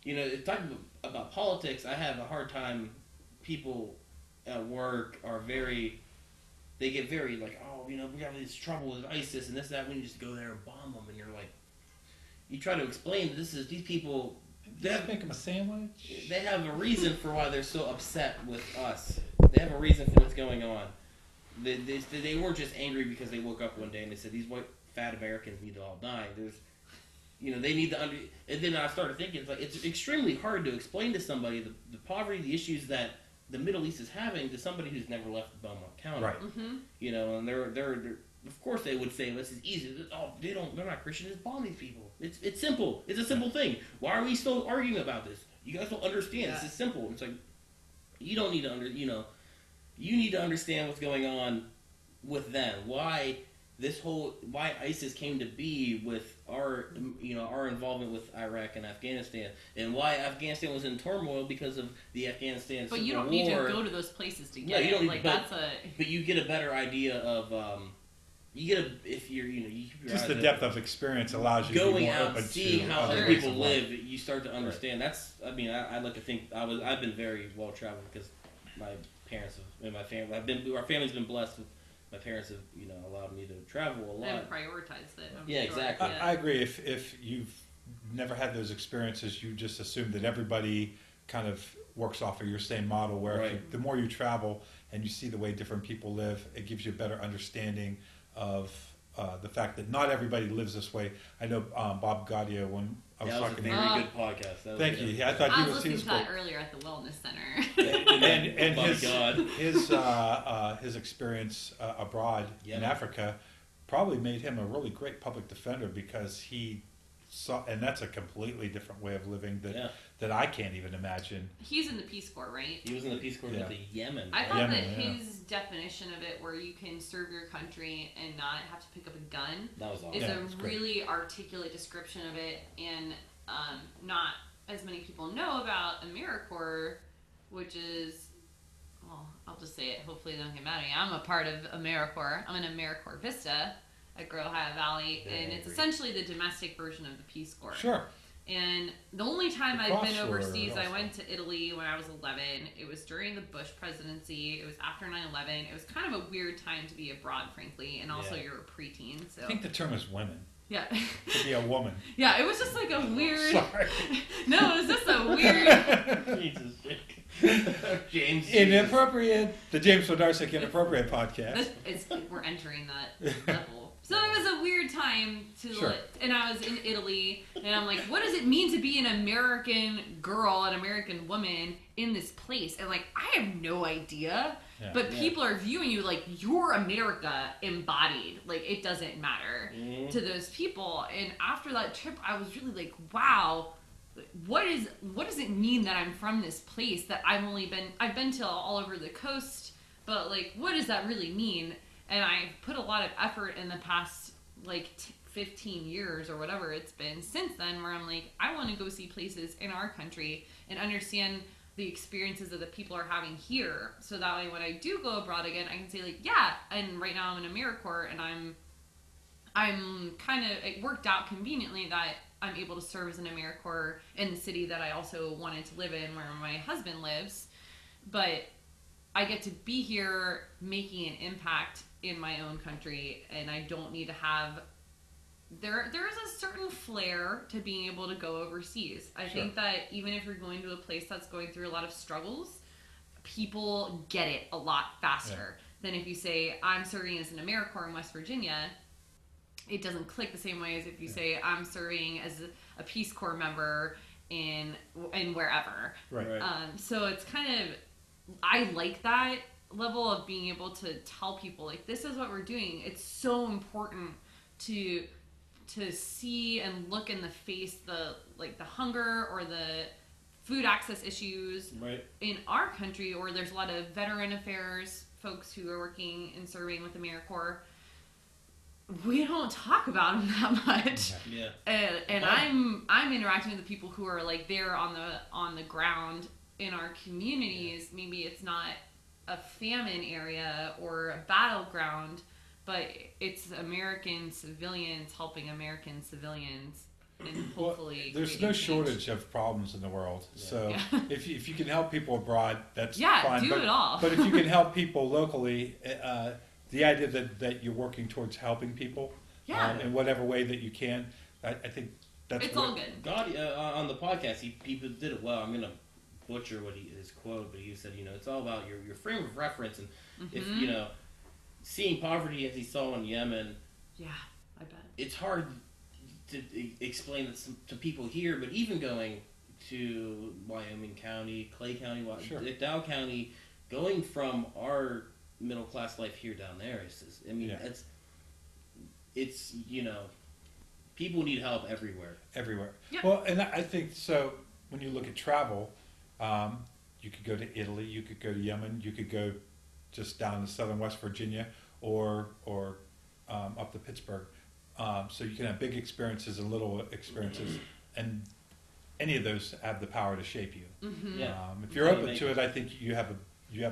You know, talking about politics, I have a hard time. People at work are they get very like, oh, you know, we have this trouble with ISIS and this, that. We need to just go there and bomb them. And you're like, you try to explain these people. Make them a sandwich. They have a reason for why they're so upset with us. They have a reason for what's going on. They weren't just angry because they woke up one day and they said, these white fat Americans need to all die. they need to and then I started thinking, it's extremely hard to explain to somebody the poverty, the issues that the Middle East is having to somebody who's never left Belmont County. Right. And they're of course they would say this is easy. Oh, they're not Christian. Just bomb these people. It's simple. It's a simple thing. Why are we still arguing about this? You guys don't understand. Yeah. This is simple. It's like you don't need to you need to understand what's going on with them. Why ISIS came to be with our involvement with Iraq and Afghanistan, and why Afghanistan was in turmoil because of the Afghanistan Civil War. But you don't need to go to those places to get you don't it. Need, but you get a better idea of if you're just the depth of experience allows you to be more out, open seeing to how other other ways people of live. life. You start to understand. That's I like to think I've been very well traveled because my parents and my family our family's been blessed with. My parents have, allowed me to travel a lot. And prioritized it. Yeah, exactly. I agree. If you've never had those experiences, you just assume that everybody kind of works off of your same model. Where the more you travel and you see the way different people live, it gives you a better understanding of the fact that not everybody lives this way. I know Bob Gaudio, when I was talking to him. Very good podcast. Thank you. Yeah, I thought I he was was listening to that great. earlier at the wellness center. and his experience abroad in Africa probably made him a really great public defender because he saw, and that's a completely different way of living that I can't even imagine. He's in the Peace Corps, right? He was in the Peace Corps with Yemen. I thought that his definition of it, where you can serve your country and not have to pick up a gun, that was awesome. is a really articulate description of it, and not as many people know about AmeriCorps, which is, well, I'll just say it. Hopefully they don't get mad at me. I'm a part of AmeriCorps. I'm an AmeriCorps Vista at Ohio Valley, and it's essentially the domestic version of the Peace Corps. Sure. And the only time I've been overseas, I went to Italy when I was 11. It was during the Bush presidency. It was after 9/11. It was kind of a weird time to be abroad, frankly, and also you're a preteen. So I think the term is women. Yeah. To be a woman. Yeah, it was just like a weird. Sorry. No, it was just a weird. Jesus. James. Inappropriate. The James Wodarcyk Inappropriate podcast. We're entering that level. So it was a weird time and I was in Italy, and I'm like, what does it mean to be an American girl, an American woman in this place? And like, I have no idea, but people are viewing you like you're America embodied. Like, it doesn't matter to those people. And after that trip, I was really like, wow, what does it mean that I'm from this place that I've been to all over the coast, but like, what does that really mean? And I've put a lot of effort in the past, 15 years or whatever it's been since then, where I'm like, I want to go see places in our country and understand the experiences that the people are having here. So that way, when I do go abroad again, I can say like, yeah, and right now I'm in AmeriCorps, and I'm kind of, it worked out conveniently that I'm able to serve as an AmeriCorps in the city that I also wanted to live in, where my husband lives. But I get to be here making an impact in my own country, and I don't need to have there is a certain flair to being able to go overseas. I think that even if you're going to a place that's going through a lot of struggles, people get it a lot faster than if you say, I'm serving as an AmeriCorps in West Virginia. It doesn't click the same way as if you say, I'm serving as a Peace Corps member in wherever. Right. So it's kind of, I like that level of being able to tell people, like, this is what we're doing. It's so important to see and look in the face the hunger or the food access issues in our country, or there's a lot of veteran affairs folks who are working and serving with AmeriCorps. We don't talk about them that much. Yeah. And I'm interacting with the people who are like there on the ground in our communities. Maybe it's not a famine area or a battleground, but it's American civilians helping American civilians, and hopefully there's no shortage of problems in the world. So if you can help people abroad, that's fine. Do it all. But if you can help people locally, the idea that you're working towards helping people in whatever way that you can, I think that's all good. God, on the podcast, he did it well. I'm gonna butcher his quote, but he said, it's all about your frame of reference, and if seeing poverty as he saw in Yemen, I bet it's hard explain this to people here, but even going to Wyoming County, Clay County, Sure. Dow County, going from our middle class life here down there it's people need help everywhere. Everywhere. Yep. Well, and I think so. When you look at travel, you could go to Italy, you could go to Yemen, you could go just down to southern West Virginia, or up to Pittsburgh. So you can have big experiences and little experiences, and any of those have the power to shape you. Mm-hmm. Yeah. If you're open to it, I think you have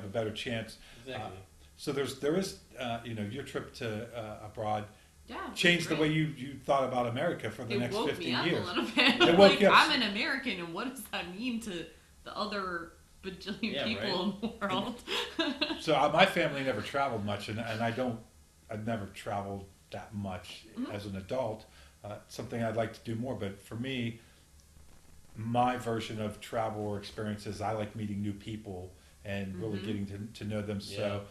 a better chance. Exactly. So there is your trip to abroad Yeah, changed the great. way you thought about America for the It next woke 15 me up years. a little bit. It woke Like, you up. I'm an American, and what does that mean to the other bajillion people in the world? So my family never traveled much, and I've never traveled that much as an adult. Something I'd like to do more, but for me, my version of travel or experiences, I like meeting new people and really getting to know them. So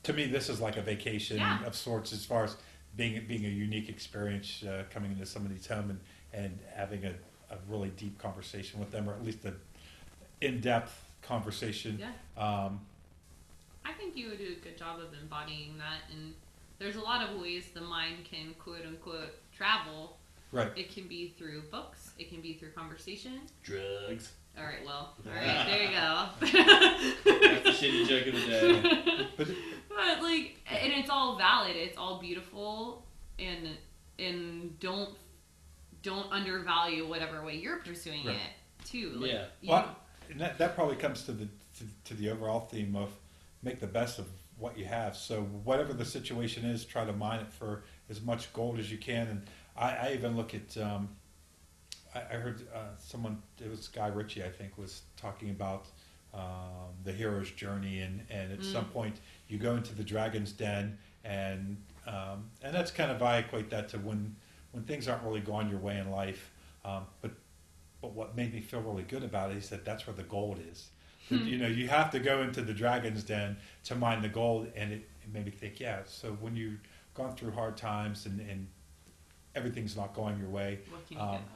to me, this is like a vacation of sorts, as far as being a unique experience, coming into somebody's home and having a really deep conversation with them, or at least an in-depth conversation. Yeah. I think you would do a good job of embodying that, and there's a lot of ways the mind can quote unquote travel. Right. It can be through books, it can be through conversation. Drugs. Alright, well, alright, there you go. That's the shitty joke of the day. But But like, and it's all valid, it's all beautiful, and don't undervalue whatever way you're pursuing Right. it too. Like, Yeah. well, and that probably comes to the overall theme of make the best of what you have. So whatever the situation is, try to mine it for as much gold as you can. And I even look at I heard someone, it was Guy Ritchie, I think, was talking about the hero's journey, and at some point you go into the dragon's den, and that's kind of, I equate that to when things aren't really going your way in life. But what made me feel really good about it, he said, that's where the gold is. You have to go into the dragon's den to mine the gold, and it made me think, so when you've gone through hard times and everything's not going your way, what can you get out of it?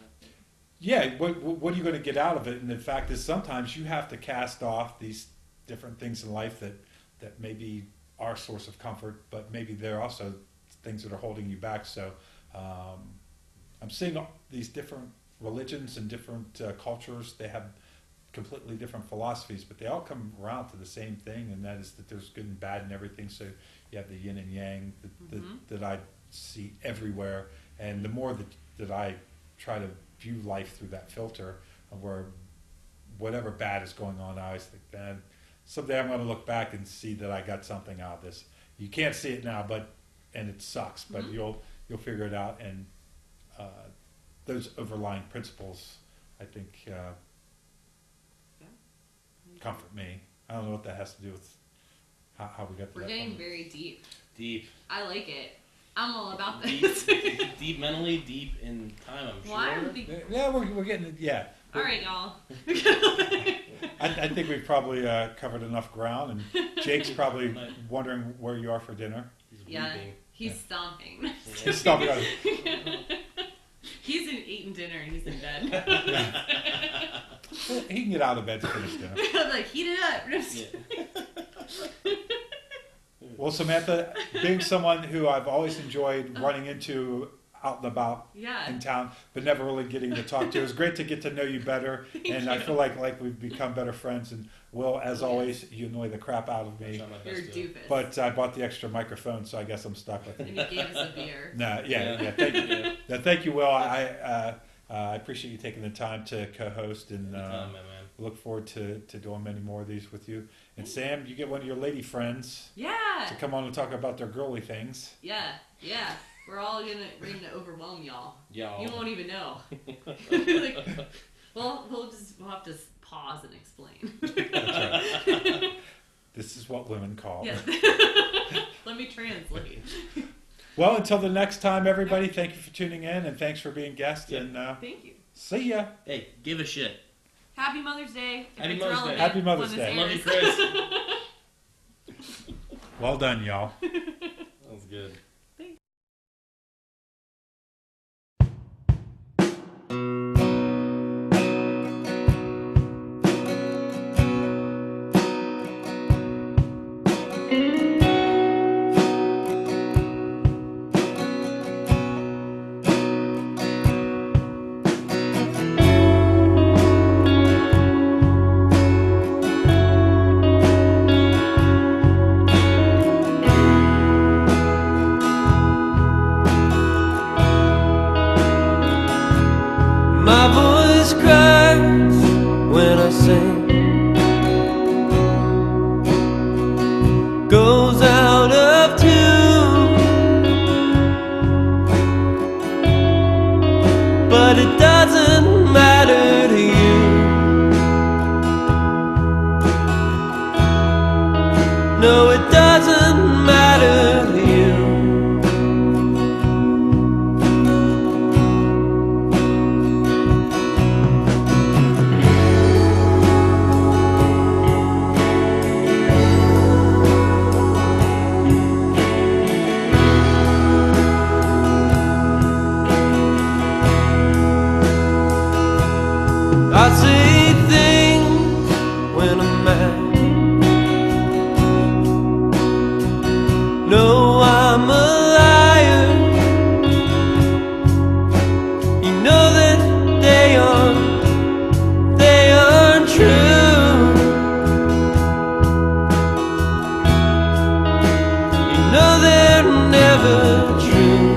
what are you going to get out of it? And the fact is, sometimes you have to cast off these different things in life that maybe are a source of comfort, but maybe they're also things that are holding you back. So I'm seeing all these different religions and different cultures. They have completely different philosophies, but they all come around to the same thing, and that is that there's good and bad in everything. So you have the yin and yang that I see everywhere, and the more that I try to view life through that filter, of where whatever bad is going on, I always think, man, someday I'm going to look back and see that I got something out of this. You can't see it now, and it sucks, but you'll figure it out. And those overlying principles, I think, comfort me. I don't know what that has to do with how we got to We're that getting point. very deep. Deep. I like it. I'm all about this. Deep mentally, deep in time, I'm Well, I sure. don't think. Yeah, we're getting it. Yeah. All right, y'all. I think we've probably covered enough ground, and Jake's probably wondering where you are for dinner. He's Yeah, weeping. he's stomping. He's stopping on. He's eating dinner and he's in bed. He can get out of bed to finish dinner. I'm like, heat it up. Yeah. Well, Samantha, being someone who I've always enjoyed running into out and about Yeah. in town, but never really getting to talk to, it was great to get to know you better, and I feel like we've become better friends. And Will, as always, you annoy the crap out of me. Try my You're a best to- doofus. But I bought the extra microphone, so I guess I'm stuck with And it. he gave us a beer. No, yeah. Thank you. Yeah. Thank you, Will. I appreciate you taking the time to co-host, and Anytime, man. look forward to doing many more of these with you. And Sam, you get one of your lady friends Yeah. to come on and talk about their girly things. Yeah. Yeah. We're gonna overwhelm y'all. Y'all. You won't even know. We'll have to pause and explain. That's right. This is what women call. Yeah. Let me translate. Well, until the next time, everybody, thank you for tuning in, and thanks for being guests. Yeah. And Thank you. see ya. Hey, give a shit. Happy Mother's Day. if Happy it's Mother's Day. relevant Happy Mother's when this Day. Love you, airs. Chris. Well done, y'all. That was good. No, it doesn't matter to you. I say things when I'm mad. No, I'm a liar. You know that they aren't true. You know they're never true.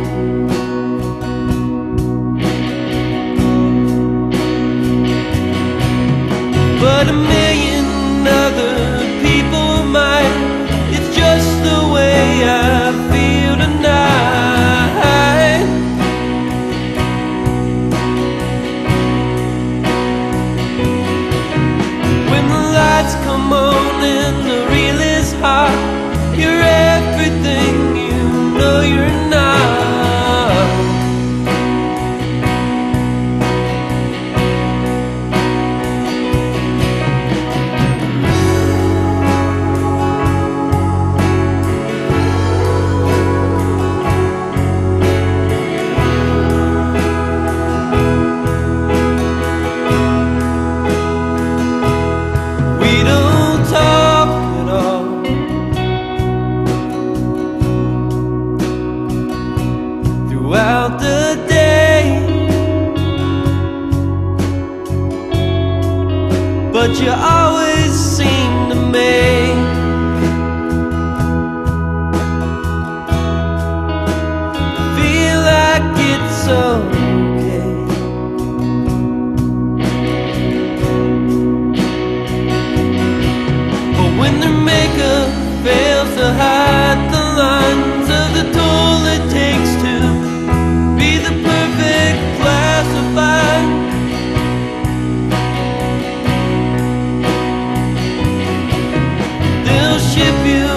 But a million other people might. It's just the way I feel tonight. When the lights come on and the reel is hot, you're everything you know you're not. We don't talk at all. Throughout the day, but you always seem to make feel like it's okay. But when their makeup fails to hide the lines of the toll it takes to be the perfect classified, they'll ship you